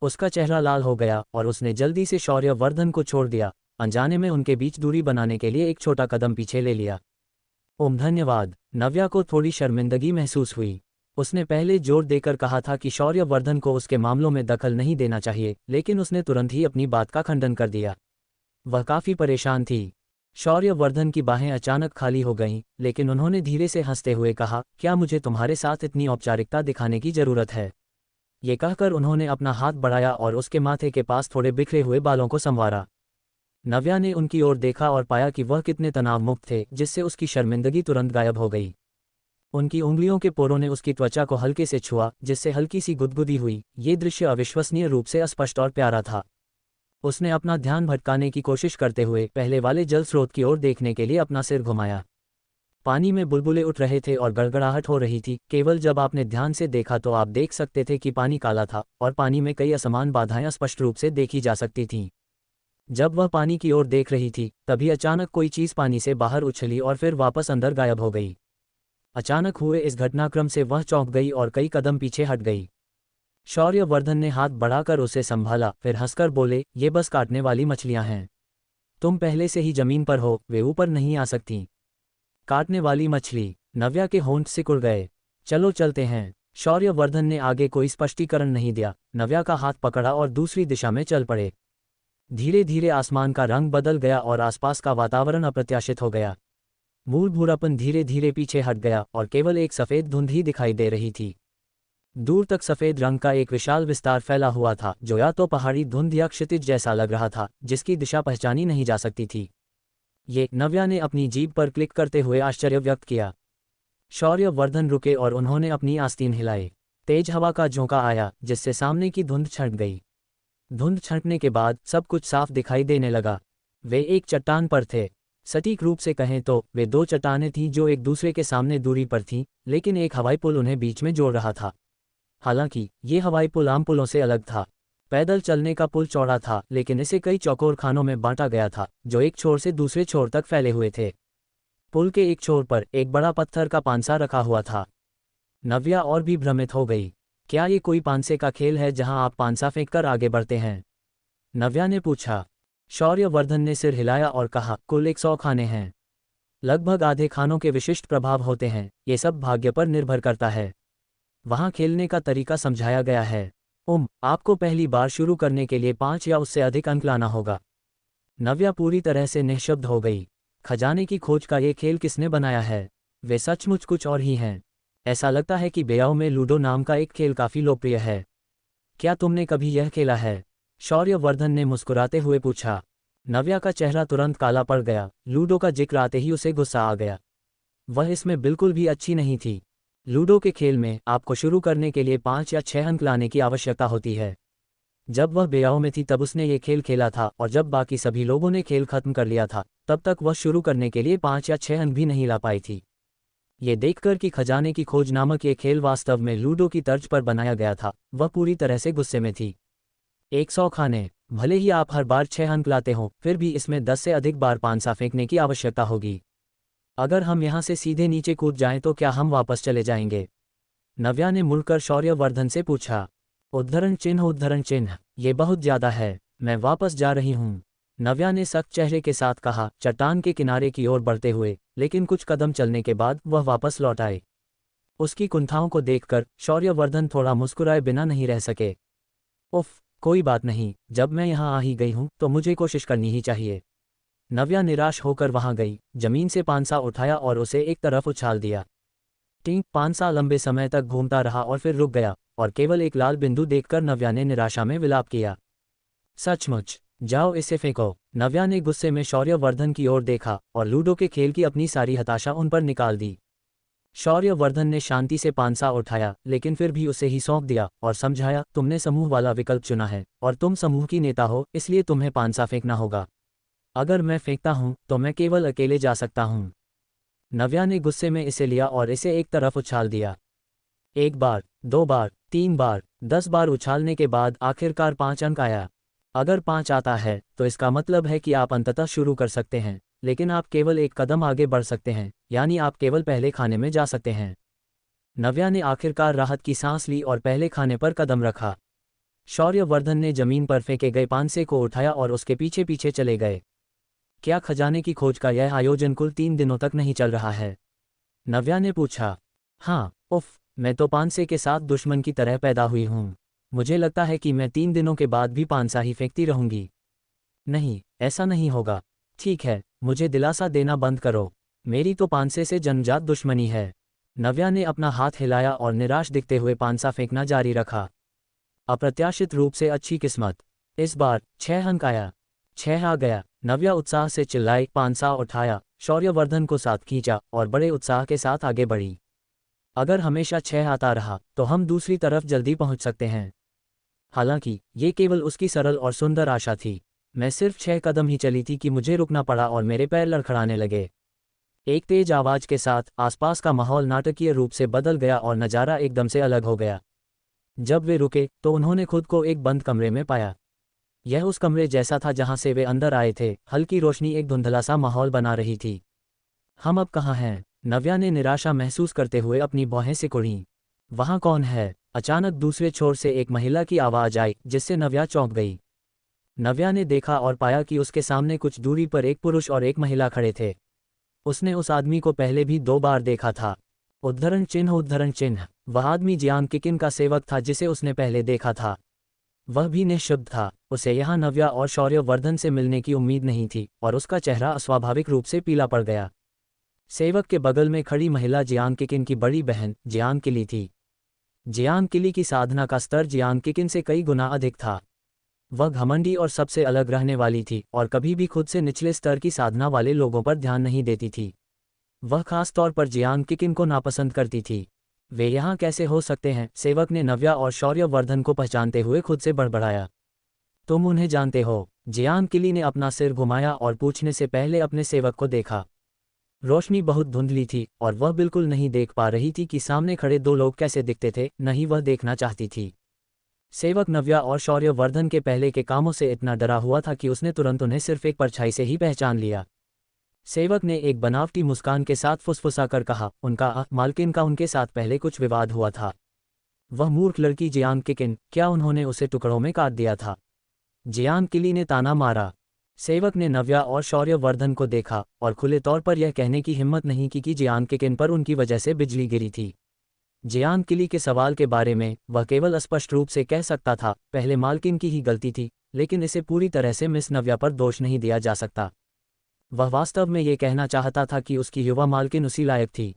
A: उसका चेहरा लाल हो गया और उसने जल्दी से शौर्यवर्धन को छोड़ दिया, अनजाने में उनके बीच दूरी बनाने के लिए एक छोटा कदम पीछे ले लिया। ओम धन्यवाद। नव्या को थोड़ी शर्मिंदगी महसूस हुई। उसने पहले जोर देकर कहा था कि शौर्यवर्धन को उसके मामलों में दखल नहीं देना चाहिए, लेकिन उसने तुरंत ही अपनी बात का खंडन कर दिया। वह काफ़ी परेशान थी। शौर्यवर्धन की बाहें अचानक खाली हो गईं, लेकिन उन्होंने धीरे से हंसते हुए कहा, क्या मुझे तुम्हारे साथ इतनी औपचारिकता दिखाने की ज़रूरत है? ये कहकर उन्होंने अपना हाथ बढ़ाया और उसके माथे के पास थोड़े बिखरे हुए बालों को संवारा। नव्या ने उनकी ओर देखा और पाया कि वह कितने तनाव मुक्त थे, जिससे उसकी शर्मिंदगी तुरंत गायब हो गई। उनकी उंगलियों के पोरों ने उसकी त्वचा को हल्के से छुआ, जिससे हल्की सी गुदगुदी हुई। ये दृश्य अविश्वसनीय रूप से अस्पष्ट और प्यारा था। उसने अपना ध्यान भटकाने की कोशिश करते हुए पहले वाले जल स्रोत की ओर देखने के लिए अपना सिर घुमाया। पानी में बुलबुले उठ रहे थे और गड़गड़ाहट हो रही थी। केवल जब आपने ध्यान से देखा तो आप देख सकते थे कि पानी काला था और पानी में कई असमान बाधाएं स्पष्ट रूप से देखी जा सकती थीं। जब वह पानी की ओर देख रही थी, तभी अचानक कोई चीज़ पानी से बाहर उछली और फिर वापस अंदर गायब हो गई। अचानक हुए इस घटनाक्रम से वह चौंक गई और कई कदम पीछे हट गई। शौर्यवर्धन ने हाथ बढ़ाकर उसे संभाला, फिर हंसकर बोले, ये बस काटने वाली मछलियां हैं। तुम पहले से ही जमीन पर हो, वे ऊपर नहीं आ सकती। काटने वाली मछली? नव्या के होंठ सिकुड़ गए। चलो चलते हैं। शौर्यवर्धन ने आगे कोई स्पष्टीकरण नहीं दिया, नव्या का हाथ पकड़ा और दूसरी दिशा में चल पड़े। धीरे धीरे आसमान का रंग बदल गया और आसपास का वातावरण अप्रत्याशित हो गया। मूल भूरापन धीरे धीरे पीछे हट गया और केवल एक सफ़ेद धुंध ही दिखाई दे रही थी। दूर तक सफ़ेद रंग का एक विशाल विस्तार फैला हुआ था, जो या तो पहाड़ी धुंध या क्षितिज जैसा लग रहा था, जिसकी दिशा पहचानी नहीं जा सकती थी। ये, नव्या ने अपनी जीभ पर क्लिक करते हुए आश्चर्य व्यक्त किया। शौर्यवर्धन रुके और उन्होंने अपनी आस्तीन हिलाई। तेज हवा का झोंका आया, जिससे सामने की धुंध छंट गई। धुंध छंटने के बाद सब कुछ साफ दिखाई देने लगा। वे एक चट्टान पर थे। सटीक रूप से कहें तो वे दो चट्टानें थीं जो एक दूसरे के सामने दूरी पर थीं, लेकिन एक हवाई पुल उन्हें बीच में जोड़ रहा था। हालांकि ये हवाई पुल आम पुलों से अलग था। पैदल चलने का पुल चौड़ा था, लेकिन इसे कई चौकोर खानों में बांटा गया था, जो एक छोर से दूसरे छोर तक फैले हुए थे। पुल के एक छोर पर एक बड़ा पत्थर का पांसा रखा हुआ था। नव्या और भी भ्रमित हो गई। क्या ये कोई पांसे का खेल है जहां आप पांसा फेंककर आगे बढ़ते हैं? नव्या ने पूछा। शौर्यवर्धन ने सिर हिलाया और कहा, कुल 100 खाने हैं। लगभग आधे खानों के विशिष्ट प्रभाव होते हैं, ये सब भाग्य पर निर्भर करता है। वहां खेलने का तरीका समझाया गया है। आपको पहली बार शुरू करने के लिए 5 या उससे अधिक अंक लाना होगा। नव्या पूरी तरह से निःशब्द हो गई। खजाने की खोज का ये खेल किसने बनाया है? वे सचमुच कुछ और ही हैं। ऐसा लगता है कि बेयाओ में लूडो नाम का एक खेल काफी लोकप्रिय है। क्या तुमने कभी यह खेला है? शौर्यवर्धन ने मुस्कुराते हुए पूछा। नव्या का चेहरा तुरंत काला पड़ गया। लूडो का जिक्र आते ही उसे गुस्सा आ गया। वह इसमें बिल्कुल भी अच्छी नहीं थी। लूडो के खेल में आपको शुरू करने के लिए 5 या 6 अंक लाने की आवश्यकता होती है। जब वह बेयाओ में थी तब उसने ये खेल खेला था, और जब बाकी सभी लोगों ने खेल खत्म कर लिया था, तब तक वह शुरू करने के लिए 5 या 6 अंक भी नहीं ला पाई थी। ये देखकर कि खजाने की खोज नामक ये खेल वास्तव में लूडो की तर्ज पर बनाया गया था, वह पूरी तरह से गुस्से में थी। 100 खाने, भले ही आप हर बार 6 अंक लाते हो, फिर भी इसमें 10 से अधिक बार पांसा फेंकने की आवश्यकता होगी। अगर हम यहाँ से सीधे नीचे कूद जाएं तो क्या हम वापस चले जाएंगे? नव्या ने मुड़कर शौर्यवर्धन से पूछा। उद्धरण चिन्ह, ये बहुत ज्यादा है, मैं वापस जा रही हूँ, नव्या ने सख्त चेहरे के साथ कहा, चट्टान के किनारे की ओर बढ़ते हुए। लेकिन कुछ कदम चलने के बाद वह वापस लौट आए। उसकी कुंठाओं को देखकर शौर्यवर्धन थोड़ा मुस्कुराए बिना नहीं रह सके। उफ, कोई बात नहीं, जब मैं यहाँ आ ही गई हूँ तो मुझे कोशिश करनी ही चाहिए। नव्या निराश होकर वहां गई, जमीन से पांसा उठाया और उसे एक तरफ उछाल दिया। टिंक, पांसा लंबे समय तक घूमता रहा और फिर रुक गया, और केवल एक लाल बिंदु देखकर नव्या ने निराशा में विलाप किया। सचमुच, जाओ इसे फेंको। नव्या ने गुस्से में शौर्यवर्धन की ओर देखा और लूडो के खेल की अपनी सारी हताशा उन पर निकाल दी। शौर्यवर्धन ने शांति से पांसा उठाया, लेकिन फिर भी उसे ही सौंप दिया और समझाया, तुमने समूह वाला विकल्प चुना है, और तुम समूह की नेता हो, इसलिए तुम्हें पांसा फेंकना होगा। अगर मैं फेंकता हूं तो मैं केवल अकेले जा सकता हूं। नव्या ने गुस्से में इसे लिया और इसे एक तरफ उछाल दिया। 1 बार, 2 बार, 3 बार, 10 बार उछालने के बाद आखिरकार 5 अंक आया। अगर 5 आता है तो इसका मतलब है कि आप अंततः शुरू कर सकते हैं, लेकिन आप केवल एक कदम आगे बढ़ सकते हैं, यानी आप केवल पहले खाने में जा सकते हैं। नव्या ने आखिरकार राहत की सांस ली और पहले खाने पर कदम रखा। शौर्यवर्धन ने जमीन पर फेंके गए पांसे को उठाया और उसके पीछे पीछे चले गए। क्या खजाने की खोज का यह आयोजन कुल 3 दिनों तक नहीं चल रहा है? नव्या ने पूछा। हाँ, उफ, मैं तो पांसे के साथ दुश्मन की तरह पैदा हुई हूँ। मुझे लगता है कि मैं 3 दिनों के बाद भी पांसा ही फेंकती रहूंगी। नहीं, ऐसा नहीं होगा। ठीक है, मुझे दिलासा देना बंद करो। मेरी तो पांसे से जन्मजात दुश्मनी है। नव्या ने अपना हाथ हिलाया और निराश दिखते हुए पांसा फेंकना जारी रखा। अप्रत्याशित रूप से अच्छी किस्मत। इस बार 6 अंक आया। 6 आ गया। नव्या उत्साह से चिल्लाई, पांसा उठाया, शौर्यवर्धन को साथ खींचा और बड़े उत्साह के साथ आगे बढ़ी। अगर हमेशा 6 आता रहा तो हम दूसरी तरफ जल्दी पहुंच सकते हैं। हालांकि ये केवल उसकी सरल और सुंदर आशा थी। मैं सिर्फ 6 कदम ही चली थी कि मुझे रुकना पड़ा और मेरे पैर लड़खड़ाने लगे। एक तेज आवाज के साथ आसपास का माहौल नाटकीय रूप से बदल गया और नज़ारा एकदम से अलग हो गया। जब वे रुके तो उन्होंने खुद को एक बंद कमरे में पाया। यह उस कमरे जैसा था जहां से वे अंदर आए थे। हल्की रोशनी एक धुंधला सा माहौल बना रही थी। हम अब कहाँ हैं? नव्या ने निराशा महसूस करते हुए अपनी भौहें सिकुड़ीं। वहाँ कौन है? अचानक दूसरे छोर से एक महिला की आवाज़ आई, जिससे नव्या चौंक गई। नव्या ने देखा और पाया कि उसके सामने कुछ दूरी पर एक पुरुष और एक महिला खड़े थे। उसने उस आदमी को पहले भी 2 बार देखा था। उद्धरण चिन्ह, वह आदमी जियांग किकिन का सेवक था जिसे उसने पहले देखा था। वह भी निःशब्द था। उसे यहाँ नव्या और शौर्यवर्धन से मिलने की उम्मीद नहीं थी और उसका चेहरा अस्वाभाविक रूप से पीला पड़ गया। सेवक के बगल में खड़ी महिला जियांग किकिन की बड़ी बहन जियांग किली थी। जियांग किली की साधना का स्तर जियांग किकिन से कई गुना अधिक था। वह घमंडी और सबसे अलग रहने वाली थी और कभी भी खुद से निचले स्तर की साधना वाले लोगों पर ध्यान नहीं देती थी। वह खास तौर पर जियांग किकिन को नापसंद करती थी। वे यहाँ कैसे हो सकते हैं? सेवक ने नव्या और शौर्यवर्धन को पहचानते हुए खुद से बड़बड़ाया। तुम उन्हें जानते हो? जियांग किली ने अपना सिर घुमाया और पूछने से पहले अपने सेवक को देखा। रोशनी बहुत धुंधली थी और वह बिल्कुल नहीं देख पा रही थी कि सामने खड़े दो लोग कैसे दिखते थे, न ही वह देखना चाहती थी। सेवक नव्या और शौर्यवर्धन के पहले के कामों से इतना डरा हुआ था कि उसने तुरंत उन्हें सिर्फ एक परछाई से ही पहचान लिया। सेवक ने एक बनावटी मुस्कान के साथ फुसफुसा कर कहा, उनका मालकिन का उनके साथ पहले कुछ विवाद हुआ था। वह मूर्ख लड़की जियांग किकिन, क्या उन्होंने उसे टुकड़ों में काट दिया था? जियांग किली ने ताना मारा। सेवक ने नव्या और शौर्यवर्धन को देखा और खुले तौर पर यह कहने की हिम्मत नहीं की कि जियांग किकिन पर उनकी वजह से बिजली गिरी थी। जियांग किली के सवाल के बारे में वह केवल स्पष्ट रूप से कह सकता था, पहले मालकिन की ही गलती थी, लेकिन इसे पूरी तरह से मिस नव्या पर दोष नहीं दिया जा सकता। वह वास्तव में ये कहना चाहता था कि उसकी युवा मालकिन उसी लायक थी।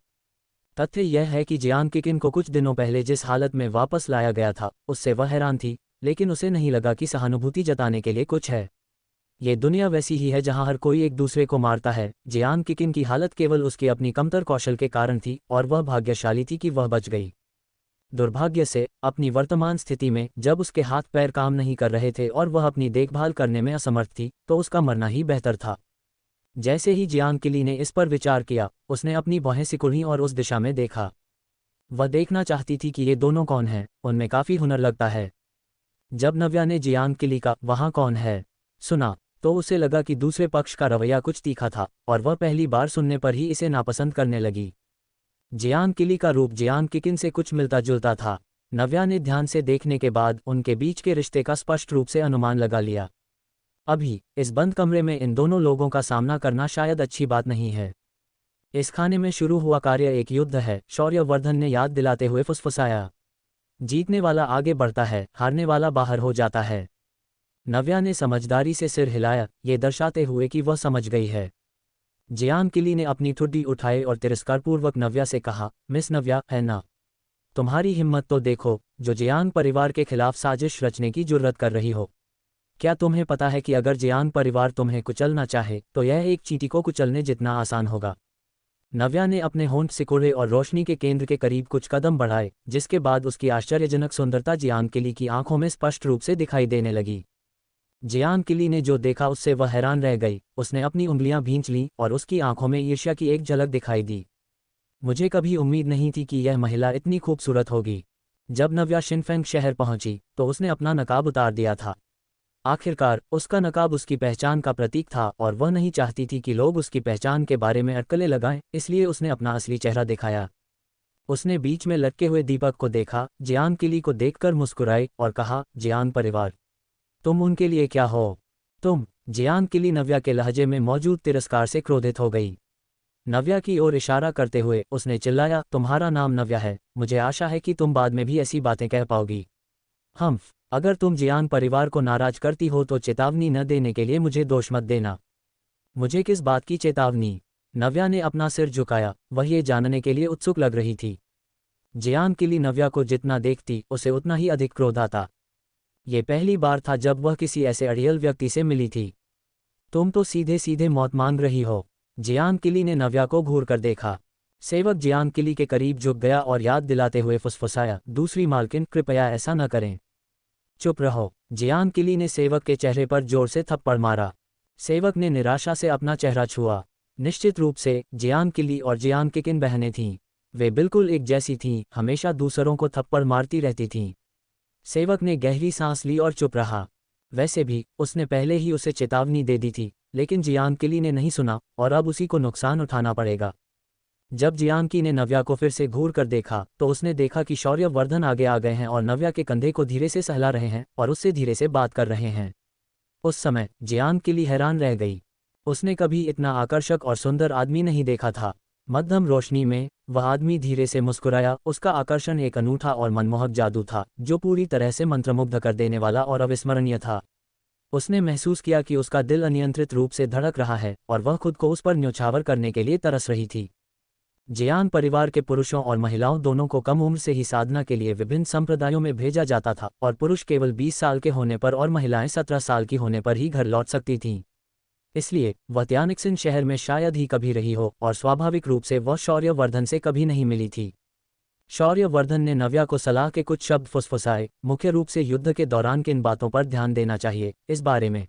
A: तथ्य यह है कि जियांग किकिन को कुछ दिनों पहले जिस हालत में वापस लाया गया था उससे वह हैरान थी, लेकिन उसे नहीं लगा कि सहानुभूति जताने के लिए कुछ है। ये दुनिया वैसी ही है जहां हर कोई एक दूसरे को मारता है। जियांग किकिन की हालत केवल उसकी अपनी कमतर कौशल के कारण थी और वह भाग्यशाली थी कि वह बच गई। दुर्भाग्य से अपनी वर्तमान स्थिति में जब उसके हाथ पैर काम नहीं कर रहे थे और वह अपनी देखभाल करने में असमर्थ थी, तो उसका मरना ही बेहतर था। जैसे ही जियांग किली ने इस पर विचार किया, उसने अपनी भौहें सिकुड़ी और उस दिशा में देखा। वह देखना चाहती थी कि ये दोनों कौन हैं, उनमें काफी हुनर लगता है। जब नव्या ने जियांग किली का "वहाँ कौन है?" सुना, तो उसे लगा कि दूसरे पक्ष का रवैया कुछ तीखा था और वह पहली बार सुनने पर ही इसे नापसंद करने लगी। जियांग किली का रूप जियांग किकिन से कुछ मिलता जुलता था। नव्या ने ध्यान से देखने के बाद उनके बीच के रिश्ते का स्पष्ट रूप से अनुमान लगा लिया। अभी इस बंद कमरे में इन दोनों लोगों का सामना करना शायद अच्छी बात नहीं है। इस खाने में शुरू हुआ कार्य एक युद्ध है, शौर्यवर्धन ने याद दिलाते हुए फुसफुसाया। जीतने वाला आगे बढ़ता है, हारने वाला बाहर हो जाता है। नव्या ने समझदारी से सिर हिलाया, ये दर्शाते हुए कि वह समझ गई है। जियांग किली ने अपनी ठुड्डी उठाई और तिरस्कारपूर्वक नव्या से कहा, मिस नव्या, है ना? तुम्हारी हिम्मत तो देखो, जो जियांग परिवार के खिलाफ साजिश रचने की जुर्रत कर रही हो। क्या तुम्हें पता है कि अगर जियांग परिवार तुम्हें कुचलना चाहे तो यह एक चींटी को कुचलने जितना आसान होगा? नव्या ने अपने होंठ सिकुड़े और रोशनी के केंद्र के करीब कुछ कदम बढ़ाए, जिसके बाद उसकी आश्चर्यजनक सुंदरता जियांग किली की आंखों में स्पष्ट रूप से दिखाई देने लगी। जियांग किली ने जो देखा उससे वह हैरान रह गई। उसने अपनी उंगलियां भींच लीं और उसकी आंखों में ईर्ष्या की एक झलक दिखाई दी। मुझे कभी उम्मीद नहीं थी कि यह महिला इतनी खूबसूरत होगी। जब नव्या शिनफेंग शहर पहुंची तो उसने अपना नकाब उतार दिया था। आखिरकार उसका नकाब उसकी पहचान का प्रतीक था और वह नहीं चाहती थी कि लोग उसकी पहचान के बारे में अटकलें लगाएं, इसलिए उसने अपना असली चेहरा दिखाया। उसने बीच में लटके हुए दीपक को देखा, जियांग किली को देखकर मुस्कुराई और कहा, जियांग परिवार, तुम उनके लिए क्या हो? तुम? जियांग किली नव्या के लहजे में मौजूद तिरस्कार से क्रोधित हो गई। नव्या की ओर इशारा करते हुए उसने चिल्लाया, तुम्हारा नाम नव्या है, मुझे आशा है कि तुम बाद में भी ऐसी बातें कह पाओगी। अगर तुम जियांग परिवार को नाराज करती हो तो चेतावनी न देने के लिए मुझे दोष मत देना। मुझे किस बात की चेतावनी? नव्या ने अपना सिर झुकाया, वह ये जानने के लिए उत्सुक लग रही थी। जियांग किली नव्या को जितना देखती उसे उतना ही अधिक क्रोध आता। ये पहली बार था जब वह किसी ऐसे अड़ियल व्यक्ति से मिली थी। तुम तो सीधे सीधे मौत मांग रही हो। जियांग किली ने नव्या को घूर कर देखा। सेवक जियांग किली के करीब झुक गया और याद दिलाते हुए फुसफुसाया, दूसरी मालकिन, कृपया ऐसा न करें। चुप रहो। जियांग किली ने सेवक के चेहरे पर जोर से थप्पड़ मारा। सेवक ने निराशा से अपना चेहरा छुआ। निश्चित रूप से जियांग किली और जियांग किकिन बहनें थीं। वे बिल्कुल एक जैसी थीं, हमेशा दूसरों को थप्पड़ मारती रहती थीं। सेवक ने गहरी सांस ली और चुप रहा। वैसे भी उसने पहले ही उसे चेतावनी दे दी थी, लेकिन जियांग किली ने नहीं सुना और अब उसी को नुकसान उठाना पड़ेगा। जब जियांग की ने नव्या को फिर से घूर कर देखा तो उसने देखा कि शौर्यवर्धन आगे आ गए हैं और नव्या के कंधे को धीरे से सहला रहे हैं और उससे धीरे से बात कर रहे हैं। उस समय जियांग किली हैरान रह गई। उसने कभी इतना आकर्षक और सुंदर आदमी नहीं देखा था। मध्यम रोशनी में वह आदमी धीरे से मुस्कुराया। उसका आकर्षण एक अनूठा और मनमोहक जादू था जो पूरी तरह से मंत्रमुग्ध कर देने वाला और अविस्मरणीय था। उसने महसूस किया कि उसका दिल अनियंत्रित रूप से धड़क रहा है और वह खुद को उस पर न्यौछावर करने के लिए तरस रही थी। जियान परिवार के पुरुषों और महिलाओं दोनों को कम उम्र से ही साधना के लिए विभिन्न संप्रदायों में भेजा जाता था और पुरुष केवल 20 साल के होने पर और महिलाएं 17 साल की होने पर ही घर लौट सकती थीं। इसलिए वह त्यानिक्सिन शहर में शायद ही कभी रही हो और स्वाभाविक रूप से वह शौर्यवर्धन से कभी नहीं मिली थी। शौर्यवर्धन ने नव्या को सलाह के कुछ शब्द फुसफुसाए, मुख्य रूप से युद्ध के दौरान किन बातों पर ध्यान देना चाहिए इस बारे में।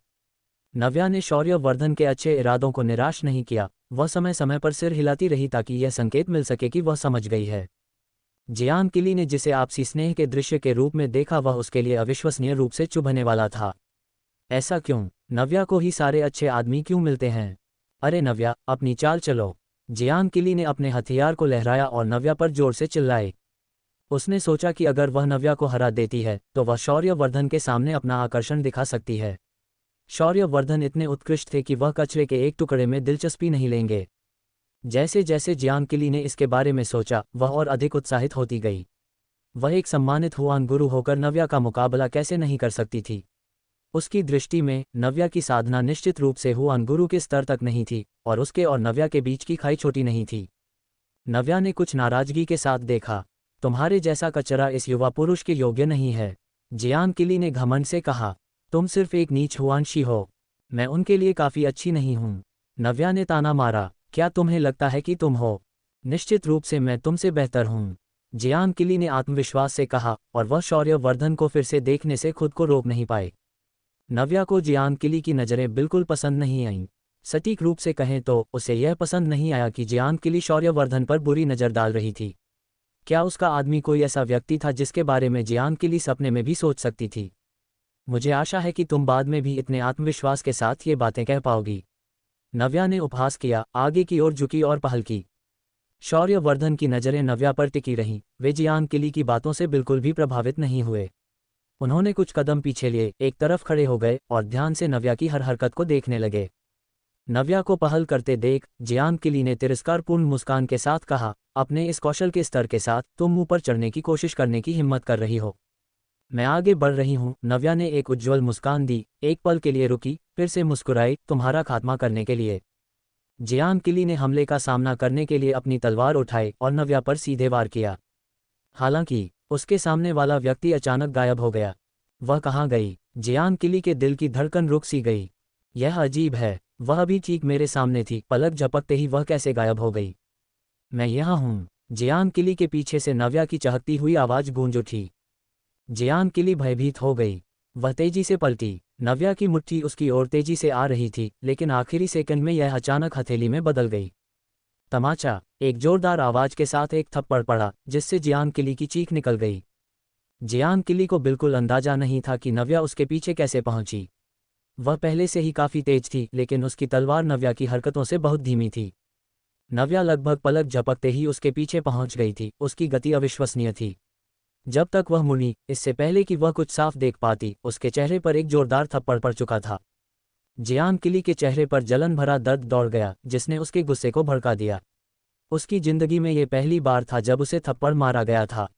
A: नव्या ने शौर्यवर्धन के अच्छे इरादों को निराश नहीं किया। वह समय समय पर सिर हिलाती रही ताकि यह संकेत मिल सके कि वह समझ गई है। जियान किली ने जिसे आपसी स्नेह के दृश्य के रूप में देखा वह उसके लिए अविश्वसनीय रूप से चुभने वाला था। ऐसा क्यों? नव्या को ही सारे अच्छे आदमी क्यों मिलते हैं? अरे नव्या, अपनी चाल चलो। जियान किली ने अपने हथियार को लहराया और नव्या पर जोर से चिल्लाए। उसने सोचा कि अगर वह नव्या को हरा देती है तो वह शौर्यवर्धन के सामने अपना आकर्षण दिखा सकती है। शौर्यवर्धन इतने उत्कृष्ट थे कि वह कचरे के एक टुकड़े में दिलचस्पी नहीं लेंगे। जैसे जैसे जियान किली ने इसके बारे में सोचा वह और अधिक उत्साहित होती गई। वह एक सम्मानित हुआन गुरु होकर नव्या का मुकाबला कैसे नहीं कर सकती थी। उसकी दृष्टि में नव्या की साधना निश्चित रूप से हुआन गुरु के स्तर तक नहीं थी और उसके और नव्या के बीच की खाई छोटी नहीं थी। नव्या ने कुछ नाराजगी के साथ देखा। तुम्हारे जैसा कचरा इस युवा पुरुष के योग्य नहीं है, जियान किली ने घमंड से कहा। तुम सिर्फ एक नीच हुआनशी हो, मैं उनके लिए काफी अच्छी नहीं हूं। नव्या ने ताना मारा। क्या तुम्हें लगता है कि तुम हो? निश्चित रूप से मैं तुमसे बेहतर हूं, जियान किली ने आत्मविश्वास से कहा और वह शौर्यवर्धन को फिर से देखने से खुद को रोक नहीं पाए। नव्या को जियान किली की नज़रें बिल्कुल पसंद नहीं आईं। सटीक रूप से कहें तो उसे यह पसंद नहीं आया कि जियान किली शौर्यवर्धन पर बुरी नज़र डाल रही थी। क्या उसका आदमी कोई ऐसा व्यक्ति था जिसके बारे में जियान किली सपने में भी सोच सकती थी? मुझे आशा है कि तुम बाद में भी इतने आत्मविश्वास के साथ ये बातें कह पाओगी। नव्या ने उपहास किया, आगे की ओर झुकी और पहल की। शौर्यवर्धन की नज़रें नव्या पर टिकी रहीं। वे जियान किली की बातों से बिल्कुल भी प्रभावित नहीं हुए। उन्होंने कुछ कदम पीछे लिए, एक तरफ खड़े हो गए और ध्यान से नव्या की हर हरकत को देखने लगे। नव्या को पहल करते देख जियान किली ने तिरस्कारपूर्ण मुस्कान के साथ कहा, अपने इस कौशल के स्तर के साथ तुम मुंह पर चढ़ने की कोशिश करने की हिम्मत कर रही हो। मैं आगे बढ़ रही हूं। नव्या ने एक उज्ज्वल मुस्कान दी, एक पल के लिए रुकी, फिर से मुस्कुराई, तुम्हारा खात्मा करने के लिए। जियान किली ने हमले का सामना करने के लिए अपनी तलवार उठाई और नव्या पर सीधे वार किया। हालांकि उसके सामने वाला व्यक्ति अचानक गायब हो गया। वह कहाँ गई? जियान किली के दिल की धड़कन रुक सी गई। यह अजीब है, वह अभी ठीक मेरे सामने थी, पलक झपकते ही वह कैसे गायब हो गई? मैं यहाँ हूँ। जियान किली के पीछे से नव्या की चहकती हुई आवाज गूंज उठी। जियान किली भयभीत हो गई। वह तेजी से पलटी। नव्या की मुट्ठी उसकी ओर तेजी से आ रही थी, लेकिन आखिरी सेकंड में यह अचानक हथेली में बदल गई। तमाचा! एक जोरदार आवाज के साथ एक थप्पड़ पड़ा, जिससे जियान किली की चीख निकल गई। जियान किली को बिल्कुल अंदाजा नहीं था कि नव्या उसके पीछे कैसे पहुंची। वह पहले से ही काफी तेज थी, लेकिन उसकी तलवार नव्या की हरकतों से बहुत धीमी थी। नव्या लगभग पलक झपकते ही उसके पीछे पहुंच गई थी। उसकी गति अविश्वसनीय थी। जब तक वह मुड़ी, इससे पहले कि वह कुछ साफ देख पाती, उसके चेहरे पर एक जोरदार थप्पड़ पड़ चुका था। जियान किली के चेहरे पर जलन भरा दर्द दौड़ गया, जिसने उसके गुस्से को भड़का दिया। उसकी जिंदगी में ये पहली बार था जब उसे थप्पड़ मारा गया था।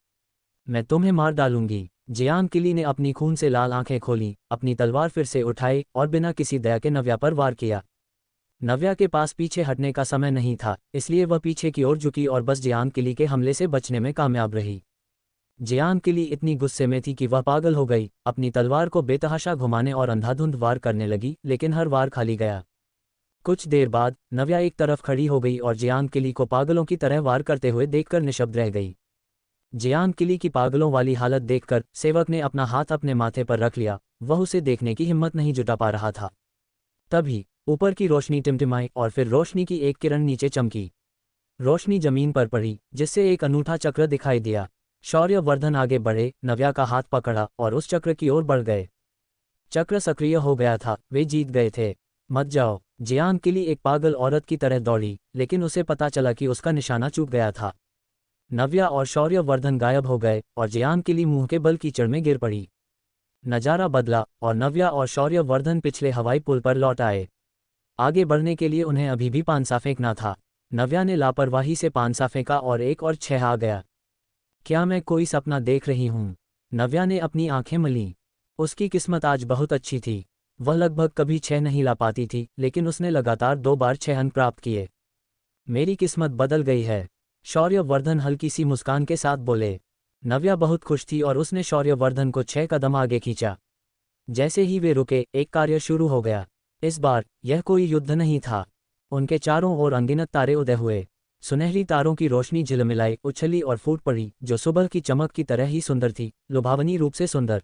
A: मैं तुम्हें मार डालूंगी। जियान किली ने अपनी खून से लाल आंखें खोलीं, अपनी तलवार फिर से उठाई और बिना किसी दया के नव्या पर वार किया। नव्या के पास पीछे हटने का समय नहीं था, इसलिए वह पीछे की ओर झुकी और बस जियान किली के हमले से बचने में कामयाब रही। जियान किली इतनी गुस्से में थी कि वह पागल हो गई, अपनी तलवार को बेतहाशा घुमाने और अंधाधुंध वार करने लगी, लेकिन हर वार खाली गया। कुछ देर बाद नव्या एक तरफ खड़ी हो गई और जियान किली को पागलों की तरह वार करते हुए देखकर निशब्द रह गई। जियान किली की पागलों वाली हालत देखकर सेवक ने अपना हाथ अपने माथे पर रख लिया। वह उसे देखने की हिम्मत नहीं जुटा पा रहा था। तभी ऊपर की रोशनी टिमटिमाई और फिर रोशनी की एक किरण नीचे चमकी। रोशनी जमीन पर पड़ी, जिससे एक अनूठा चक्र दिखाई दिया। शौर्यवर्धन आगे बढ़े, नव्या का हाथ पकड़ा और उस चक्र की ओर बढ़ गए। चक्र सक्रिय हो गया था, वे जीत गए थे। मत जाओ। जियान किली एक पागल औरत की तरह दौड़ी, लेकिन उसे पता चला कि उसका निशाना चूक गया था। नव्या और शौर्यवर्धन गायब हो गए और जियान किली मुंह के बल कीचड़ में गिर पड़ी। नजारा बदला और नव्या और शौर्यवर्धन पिछले हवाई पुल पर लौट आए। आगे बढ़ने के लिए उन्हें अभी भी पांसा फेंकना था। नव्या ने लापरवाही से पानसा फेंका और एक और 6 आ गया। क्या मैं कोई सपना देख रही हूँ? नव्या ने अपनी आंखें मलीं। उसकी किस्मत आज बहुत अच्छी थी। वह लगभग कभी 6 नहीं ला पाती थी, लेकिन उसने लगातार 2 बार 6 अंक प्राप्त किए। मेरी किस्मत बदल गई है, शौर्यवर्धन हल्की सी मुस्कान के साथ बोले। नव्या बहुत खुश थी और उसने शौर्यवर्धन को 6 कदम आगे खींचा। जैसे ही वे रुके, एक कार्य शुरू हो गया। इस बार यह कोई युद्ध नहीं था। उनके चारों ओर अनगिनत तारे उदय हुए। सुनहरी तारों की रोशनी झिलमिलाई, उछली और फूट पड़ी, जो सुबह की चमक की तरह ही सुंदर थी, लुभावनी रूप से सुंदर।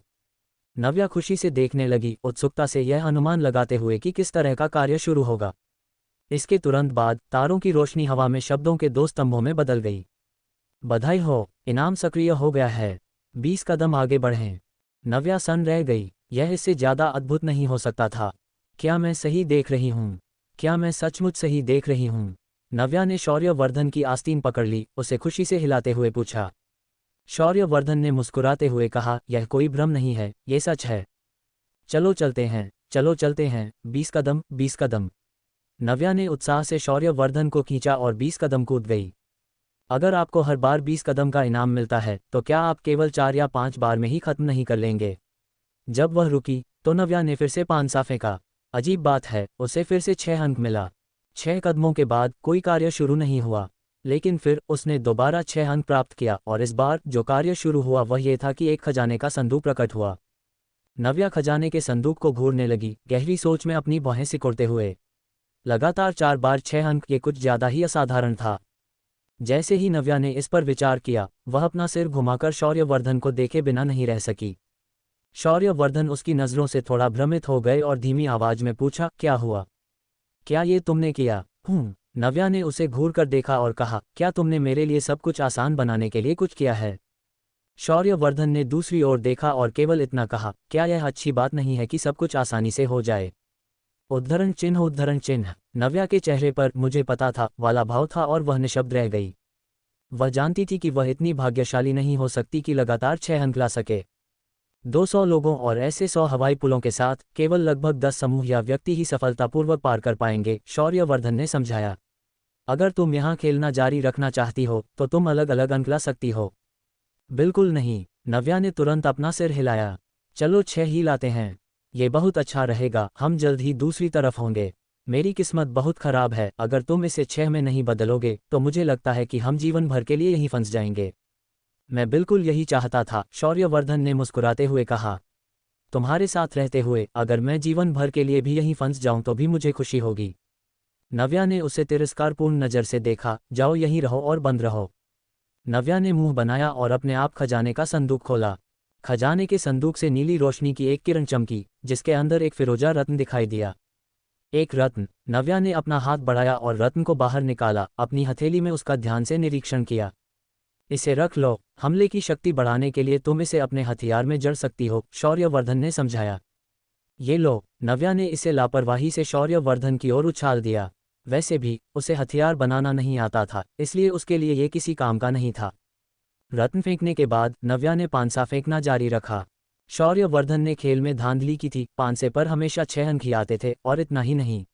A: नव्या खुशी से देखने लगी, उत्सुकता से यह अनुमान लगाते हुए कि किस तरह का कार्य शुरू होगा। इसके तुरंत बाद तारों की रोशनी हवा में शब्दों के 2 स्तंभों में बदल गई। बधाई हो, इनाम सक्रिय हो गया है। 20 कदम आगे बढ़ें। नव्या सन्न रह गई। यह इससे ज़्यादा अद्भुत नहीं हो सकता था। क्या मैं सही देख रही हूँ? क्या मैं सचमुच सही देख रही हूँ? नव्या ने शौर्यवर्धन की आस्तीन पकड़ ली, उसे खुशी से हिलाते हुए पूछा। शौर्यवर्धन ने मुस्कुराते हुए कहा, यह कोई भ्रम नहीं है, ये सच है। चलो चलते हैं, चलो चलते हैं। 20 कदम, 20 कदम। नव्या ने उत्साह से शौर्यवर्धन को खींचा और 20 कदम कूद गई। अगर आपको हर बार 20 कदम का इनाम मिलता है, तो क्या आप केवल 4 या 5 बार में ही खत्म नहीं कर लेंगे? जब वह रुकी, तो नव्या ने फिर से पानसा फेंका। अजीब बात है, उसे फिर से 6 अंक मिला। 6 कदमों के बाद कोई कार्य शुरू नहीं हुआ, लेकिन फिर उसने दोबारा 6 अंक प्राप्त किया और इस बार जो कार्य शुरू हुआ वह ये था कि एक खजाने का संदूक प्रकट हुआ। नव्या खजाने के संदूक को घूरने लगी, गहरी सोच में अपनी बाहें सिकोड़ते हुए। लगातार 4 बार 6 अंक, ये कुछ ज्यादा ही असाधारण था। जैसे ही नव्या ने इस पर विचार किया, वह अपना सिर घुमाकर शौर्यवर्धन को देखे बिना नहीं रह सकी। शौर्यवर्धन उसकी नज़रों से थोड़ा भ्रमित हो गए और धीमी आवाज में पूछा, क्या हुआ? क्या ये तुमने किया? नव्या ने उसे घूर कर देखा और कहा, क्या तुमने मेरे लिए सब कुछ आसान बनाने के लिए कुछ किया है? शौर्यवर्धन ने दूसरी ओर देखा और केवल इतना कहा, क्या यह अच्छी बात नहीं है कि सब कुछ आसानी से हो जाए? उद्धरण चिन्ह, उद्धरण चिन्ह। नव्या के चेहरे पर मुझे पता था वाला भाव था और वह निशब्द रह गई। वह जानती थी कि वह इतनी भाग्यशाली नहीं हो सकती कि लगातार 6 अंक ला सके। 200 लोगों और ऐसे 100 हवाई पुलों के साथ केवल लगभग 10 समूह या व्यक्ति ही सफलतापूर्वक पार कर पाएंगे, शौर्यवर्धन ने समझाया। अगर तुम यहाँ खेलना जारी रखना चाहती हो तो तुम अलग अलग अंक ला सकती हो। बिल्कुल नहीं, नव्या ने तुरंत अपना सिर हिलाया। चलो 6 ही लाते हैं। ये बहुत अच्छा रहेगा, हम जल्द ही दूसरी तरफ होंगे। मेरी किस्मत बहुत खराब है, अगर तुम इसे 6 में नहीं बदलोगे तो मुझे लगता है कि हम जीवन भर के लिए यहीं फंस जाएंगे। मैं बिल्कुल यही चाहता था, शौर्यवर्धन ने मुस्कुराते हुए कहा। तुम्हारे साथ रहते हुए अगर मैं जीवन भर के लिए भी यहीं फंस जाऊं तो भी मुझे खुशी होगी। नव्या ने उसे तिरस्कारपूर्ण नज़र से देखा। जाओ, यहीं रहो और बंद रहो। नव्या ने मुंह बनाया और अपने आप खजाने का संदूक खोला। खजाने के संदूक से नीली रोशनी की एक किरण चमकी, जिसके अंदर एक फिरोजा रत्न दिखाई दिया। एक रत्न। नव्या ने अपना हाथ बढ़ाया और रत्न को बाहर निकाला, अपनी हथेली में उसका ध्यान से निरीक्षण किया। इसे रख लो, हमले की शक्ति बढ़ाने के लिए तुम इसे अपने हथियार में जड़ सकती हो, शौर्यवर्धन ने समझाया। ये लो। नव्या ने इसे लापरवाही से शौर्यवर्धन की ओर उछाल दिया। वैसे भी उसे हथियार बनाना नहीं आता था, इसलिए उसके लिए ये किसी काम का नहीं था। रत्न फेंकने के बाद नव्या ने पानसा फेंकना जारी रखा। शौर्यवर्धन ने खेल में धांधली की थी, पानसे पर हमेशा 6 अंक ही आते थे और इतना ही नहीं,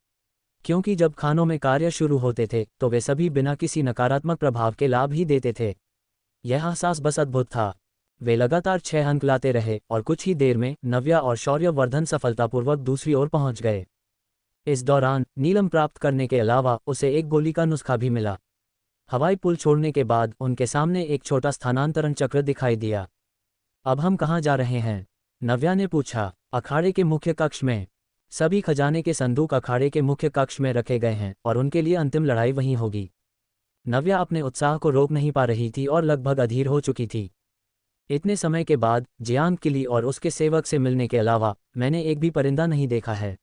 A: क्योंकि जब खानों में कार्य शुरू होते थे तो वे सभी बिना किसी नकारात्मक प्रभाव के लाभ ही देते थे। यह एहसास बस अद्भुत था। वे लगातार 6 अंक लाते रहे और कुछ ही देर में नव्या और शौर्यवर्धन सफलतापूर्वक दूसरी ओर पहुंच गए। इस दौरान नीलम प्राप्त करने के अलावा उसे एक गोली का नुस्खा भी मिला। हवाई पुल छोड़ने के बाद उनके सामने एक छोटा स्थानांतरण चक्र दिखाई दिया। अब हम कहाँ जा रहे हैं? नव्या ने पूछा। अखाड़े के मुख्य कक्ष में। सभी खजाने के संदूक अखाड़े के मुख्य कक्ष में रखे गए हैं और उनके लिए अंतिम लड़ाई वहीं होगी। नव्या अपने उत्साह को रोक नहीं पा रही थी और लगभग अधीर हो चुकी थी। इतने समय के बाद जियांग किली और उसके सेवक से मिलने के अलावा मैंने एक भी परिंदा नहीं देखा है।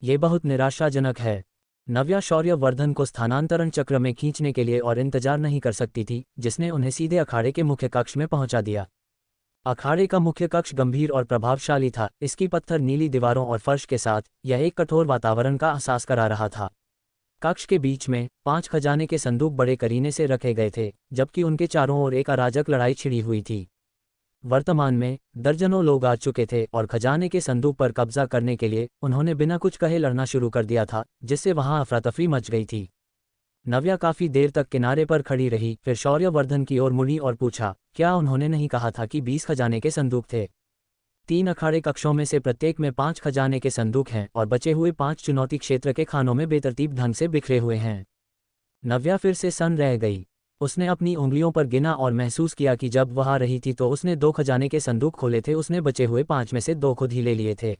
A: ये बहुत निराशाजनक है। नव्या शौर्यवर्धन को स्थानांतरण चक्र में खींचने के लिए और इंतजार नहीं कर सकती थी, जिसने उन्हें सीधे अखाड़े के मुख्य कक्ष में पहुंचा दिया। अखाड़े का मुख्य कक्ष गंभीर और प्रभावशाली था। इसकी पत्थर नीली दीवारों और फर्श के साथ यह एक कठोर वातावरण का एहसास करा रहा था। कक्ष के बीच में 5 खजाने के संदूक बड़े करीने से रखे गए थे, जबकि उनके चारों ओर एक अराजक लड़ाई छिड़ी हुई थी। वर्तमान में दर्जनों लोग आ चुके थे और खजाने के संदूक पर कब्जा करने के लिए उन्होंने बिना कुछ कहे लड़ना शुरू कर दिया था, जिससे वहां अफरा तफरी मच गई थी। नव्या काफी देर तक किनारे पर खड़ी रही, फिर शौर्यवर्धन की ओर मुड़ी और पूछा, क्या उन्होंने नहीं कहा था कि 20 खजाने के संदूक थे? 3 अखाड़े कक्षों में से प्रत्येक में 5 खजाने के संदूक हैं और बचे हुए 5 चुनौती क्षेत्र के खानों में बेतरतीब ढंग से बिखरे हुए हैं। नव्या फिर से सन्न रह गई। उसने अपनी उंगलियों पर गिना और महसूस किया कि जब वह आ रही थी तो उसने 2 खजाने के संदूक खोले थे, उसने बचे हुए 5 में से 2 खुद ही ले लिए थे।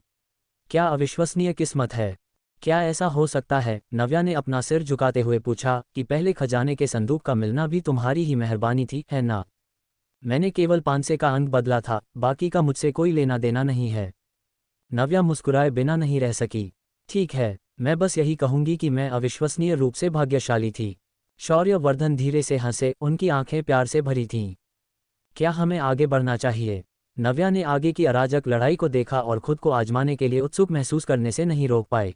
A: क्या अविश्वसनीय किस्मत है! क्या ऐसा हो सकता है? नव्या ने अपना सिर झुकाते हुए पूछा कि पहले खजाने के संदूक का मिलना भी तुम्हारी ही मेहरबानी थी, है ना? मैंने केवल 500 का अंक बदला था, बाकी का मुझसे कोई लेना देना नहीं है। नव्या मुस्कुराए बिना नहीं रह सकी। ठीक है, मैं बस यही कहूंगी कि मैं अविश्वसनीय रूप से भाग्यशाली थी। शौर्यवर्धन धीरे से हंसे, उनकी आंखें प्यार से भरी थीं। क्या हमें आगे बढ़ना चाहिए? नव्या ने आगे की अराजक लड़ाई को देखा और खुद को आजमाने के लिए उत्सुक महसूस करने से नहीं रोक पाए।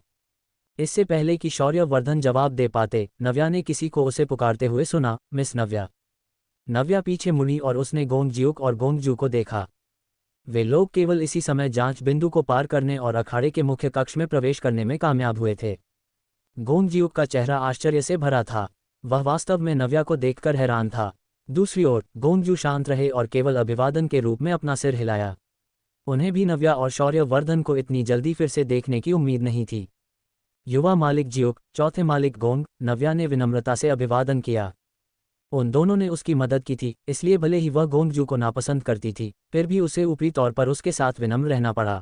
A: इससे पहले कि शौर्यवर्धन जवाब दे पाते, नव्या ने किसी को उसे पुकारते हुए सुना, मिस नव्या। नव्या पीछे मुड़ी और उसने गोंगजियुक और गोंगजू को देखा। वे लोग केवल इसी समय जांच बिंदु को पार करने और अखाड़े के मुख्य कक्ष में प्रवेश करने में कामयाब हुए थे। गोंगजियुक का चेहरा आश्चर्य से भरा था। वह वास्तव में नव्या को देखकर हैरान था। दूसरी ओर गोंगजू शांत रहे और केवल अभिवादन के रूप में अपना सिर हिलाया। उन्हें भी नव्या और शौर्यवर्धन को इतनी जल्दी फिर से देखने की उम्मीद नहीं थी। युवा मालिक जियुक, चौथे मालिक गोंग, नव्या ने विनम्रता से अभिवादन किया। उन दोनों ने उसकी मदद की थी, इसलिए भले ही वह गोंगजू को नापसंद करती थी, फिर भी उसे ऊपरी तौर पर उसके साथ विनम्र रहना पड़ा।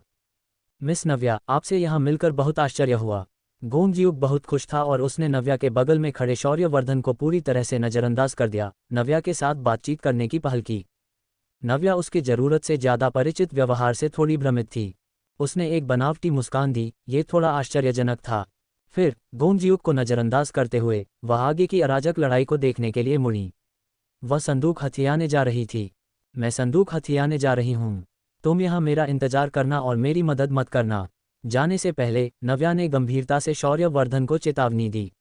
A: मिस नव्या, आपसे यहाँ मिलकर बहुत आश्चर्य हुआ। गोंगजियुक बहुत खुश था और उसने नव्या के बगल में खड़े शौर्यवर्धन को पूरी तरह से नज़रअंदाज कर दिया, नव्या के साथ बातचीत करने की पहल की। नव्या उसके जरूरत से ज्यादा परिचित व्यवहार से थोड़ी भ्रमित थी। उसने एक बनावटी मुस्कान दी, ये थोड़ा आश्चर्यजनक था। फिर गोंगजियुक को नज़रअंदाज करते हुए वह आगे की अराजक लड़ाई को देखने के लिए मुड़ी। वह संदूक हथियाने जा रही थी। मैं संदूक हथियाने जा रही हूँ। तुम यहाँ मेरा इंतजार करना और मेरी मदद मत करना। जाने से पहले नव्या ने गंभीरता से शौर्यवर्धन को चेतावनी दी।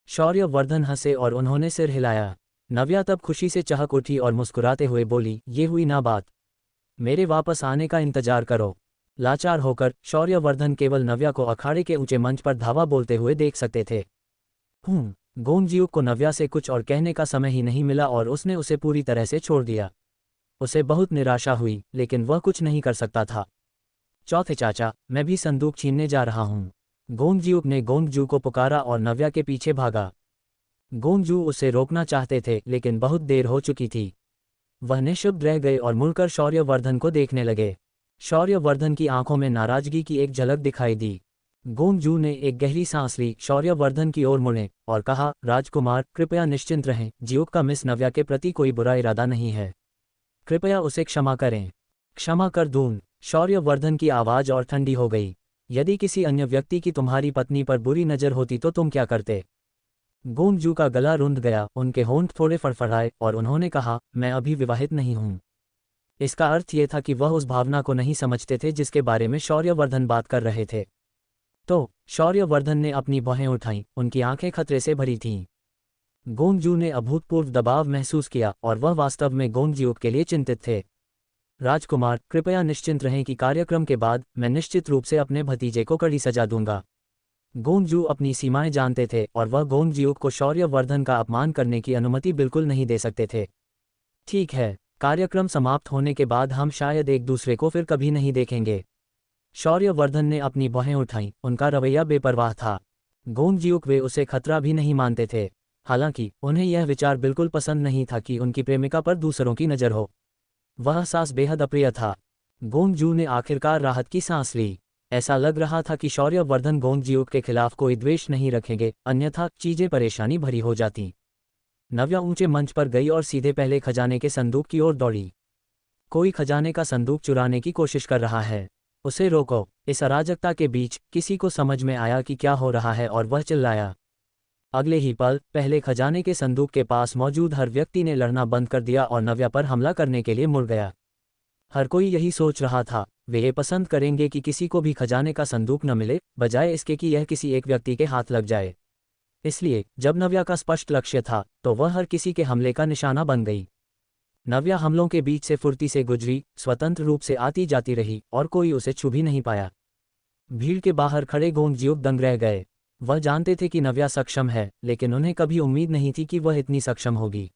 A: शौर्यवर्धन हंसे और उन्होंने सिर हिलाया। नव्या तब खुशी से चहक उठी और मुस्कुराते हुए बोली, ये हुई ना बात। मेरे वापस आने का इंतजार करो। लाचार होकर शौर्यवर्धन केवल नव्या को अखाड़े के ऊंचे मंच पर धावा बोलते हुए देख सकते थे। गोंगजियुक को नव्या से कुछ और कहने का समय ही नहीं मिला और उसने उसे पूरी तरह से छोड़ दिया। उसे बहुत निराशा हुई, लेकिन वह कुछ नहीं कर सकता था। चौथे चाचा, मैं भी संदूक छीनने जा रहा हूँ। गोंगजियुक ने गोंगजू को पुकारा और नव्या के पीछे भागा। गोंगजू उसे रोकना चाहते थे, लेकिन बहुत देर हो चुकी थी। वह निःशब्द रह गए और मुड़कर शौर्यवर्धन को देखने लगे। शौर्यवर्धन की आंखों में नाराजगी की एक झलक दिखाई दी। गोंगजू ने एक गहरी सांस ली, शौर्यवर्धन की ओर मुड़े और कहा, राजकुमार, कृपया निश्चिंत रहें, जियुक का मिस नव्या के प्रति कोई बुरा इरादा नहीं है। कृपया उसे क्षमा करें। क्षमा कर दूं? शौर्यवर्धन की आवाज़ और ठंडी हो गई। यदि किसी अन्य व्यक्ति की तुम्हारी पत्नी पर बुरी नज़र होती तो तुम क्या करते? गोंगजू का गला रुंध गया, उनके होंठ थोड़े फड़फड़ाए और उन्होंने कहा, मैं अभी विवाहित नहीं हूँ। इसका अर्थ ये था कि वह उस भावना को नहीं समझते थे जिसके बारे में शौर्यवर्धन बात कर रहे थे। तो शौर्यवर्धन ने अपनी भौहें उठाईं, उनकी आंखें खतरे से भरी थीं। गोंगजू ने अभूतपूर्व दबाव महसूस किया और वह वास्तव में गोंगजियुक के लिए चिंतित थे। राजकुमार, कृपया निश्चिंत रहें कि कार्यक्रम के बाद मैं निश्चित रूप से अपने भतीजे को कड़ी सजा दूंगा। गोंगजू अपनी सीमाएं जानते थे और वह गोंगजियुक को शौर्यवर्धन का अपमान करने की अनुमति बिल्कुल नहीं दे सकते थे। ठीक है, कार्यक्रम समाप्त होने के बाद हम शायद एक दूसरे को फिर कभी नहीं देखेंगे। शौर्यवर्धन ने अपनी भौहें उठाईं, उनका रवैया बेपरवाह था। गोंगजियुक वे उसे खतरा भी नहीं मानते थे। हालांकि उन्हें यह विचार बिल्कुल पसंद नहीं था कि उनकी प्रेमिका पर दूसरों की नज़र हो। वह एहसास बेहद अप्रिय था। गोंगजू ने आखिरकार राहत की सांस ली। ऐसा लग रहा था कि शौर्यवर्धन गोंगजियुक के खिलाफ कोई द्वेष नहीं रखेंगे, अन्यथा चीजें परेशानी भरी हो जाती। नव्या ऊंचे मंच पर गई और सीधे पहले खजाने के संदूक की ओर दौड़ी। कोई खजाने का संदूक चुराने की कोशिश कर रहा है, उसे रोको। इस अराजकता के बीच किसी को समझ में आया कि क्या हो रहा है और वह चिल्लाया। अगले ही पल पहले खजाने के संदूक के पास मौजूद हर व्यक्ति ने लड़ना बंद कर दिया और नव्या पर हमला करने के लिए मुड़ गया। हर कोई यही सोच रहा था, वे ये पसंद करेंगे कि किसी को भी खजाने का संदूक न मिले, बजाय इसके कि यह किसी एक व्यक्ति के हाथ लग जाए। इसलिए जब नव्या का स्पष्ट लक्ष्य था तो वह हर किसी के हमले का निशाना बन गई। नव्या हमलों के बीच से फुर्ती से गुजरी, स्वतंत्र रूप से आती जाती रही और कोई उसे छू भी नहीं पाया। भीड़ के बाहर खड़े गोंगजियुक दंग रह गए। वह जानते थे कि नव्या सक्षम है, लेकिन उन्हें कभी उम्मीद नहीं थी कि वह इतनी सक्षम होगी।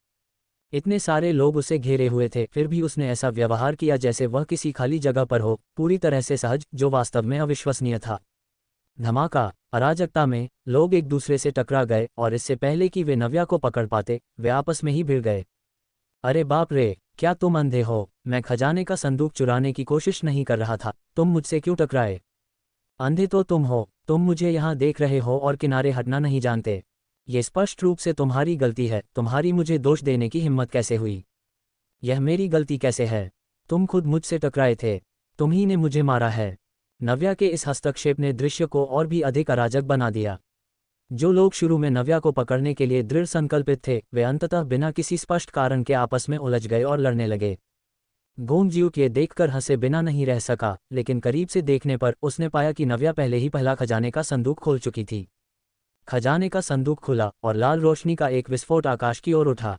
A: इतने सारे लोग उसे घेरे हुए थे, फिर भी उसने ऐसा व्यवहार किया जैसे वह किसी खाली जगह पर हो, पूरी तरह से सहज, जो वास्तव में अविश्वसनीय था। धमाका, अराजकता में लोग एक दूसरे से टकरा गए और इससे पहले कि वे नव्या को पकड़ पाते, वे आपस में ही भिड़ गए। अरे बाप रे, क्या तुम अंधे हो? मैं खजाने का संदूक चुराने की कोशिश नहीं कर रहा था, तुम मुझसे क्यों टकराए? अंधे तो तुम हो, तुम मुझे यहाँ देख रहे हो और किनारे हटना नहीं जानते। ये स्पष्ट रूप से तुम्हारी गलती है, तुम्हारी मुझे दोष देने की हिम्मत कैसे हुई? यह मेरी गलती कैसे है? तुम खुद मुझसे टकराए थे, तुम्ही ने मुझे मारा है। नव्या के इस हस्तक्षेप ने दृश्य को और भी अधिक अराजक बना दिया। जो लोग शुरू में नव्या को पकड़ने के लिए दृढ़ संकल्पित थे, वे अंततः बिना किसी स्पष्ट कारण के आपस में उलझ गए और लड़ने लगे। गोंगजियुक ये देखकर हंसे बिना नहीं रह सका, लेकिन करीब से देखने पर उसने पाया कि नव्या पहले ही पहला खजाने का संदूक खोल चुकी थी। खजाने का संदूक खुला और लाल रोशनी का एक विस्फोट आकाश की ओर उठा।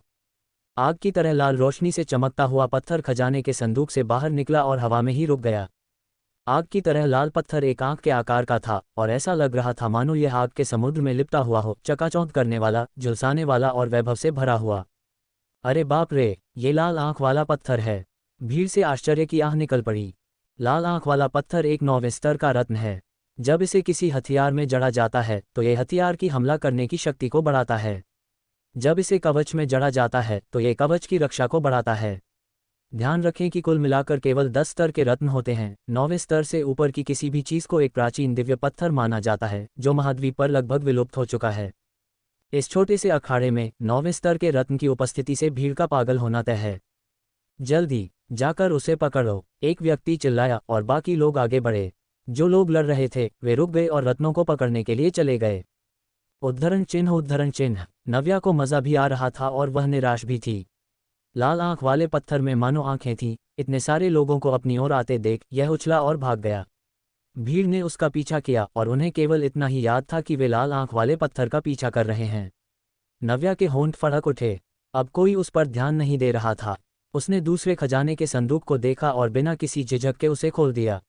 A: आग की तरह लाल रोशनी से चमकता हुआ पत्थर खजाने के संदूक से बाहर निकला और हवा में ही रुक गया। आग की तरह लाल पत्थर एक आंख के आकार का था और ऐसा लग रहा था मानो यह आग के समुद्र में लिपटा हुआ हो, चकाचौंध करने वाला, झुलसाने वाला और वैभव से भरा हुआ। अरे बाप रे, ये लाल आंख वाला पत्थर है। भीड़ से आश्चर्य की आह निकल पड़ी। लाल आंख वाला पत्थर एक 9वें स्तर का रत्न है। जब इसे किसी हथियार में जड़ा जाता है तो यह हथियार की हमला करने की शक्ति को बढ़ाता है। जब इसे कवच में जड़ा जाता है तो यह कवच की रक्षा को बढ़ाता है। ध्यान रखें कि कुल मिलाकर केवल 10 स्तर के रत्न होते हैं। 9वें स्तर से ऊपर की किसी भी चीज को एक प्राचीन दिव्य पत्थर माना जाता है, जो महाद्वीप पर लगभग विलुप्त हो चुका है। इस छोटे से अखाड़े में 9वें स्तर के रत्न की उपस्थिति से भीड़ का पागल होना तय है। जल्दी जाकर उसे पकड़ो, एक व्यक्ति चिल्लाया और बाकी लोग आगे बढ़े। जो लोग लड़ रहे थे वे रुक गए और रत्नों को पकड़ने के लिए चले गए। उद्धरण चिन्ह, उद्धरण चिन्ह। नव्या को मजा भी आ रहा था और वह निराश भी थी। लाल आंख वाले पत्थर में मानो आंखें थीं। इतने सारे लोगों को अपनी ओर आते देख यह उछला और भाग गया। भीड़ ने उसका पीछा किया और उन्हें केवल इतना ही याद था कि वे लाल आंख वाले पत्थर का पीछा कर रहे हैं। नव्या के होंठ फड़क उठे। अब कोई उस पर ध्यान नहीं दे रहा था। उसने दूसरे खजाने के संदूक को देखा और बिना किसी झिझक के उसे खोल दिया।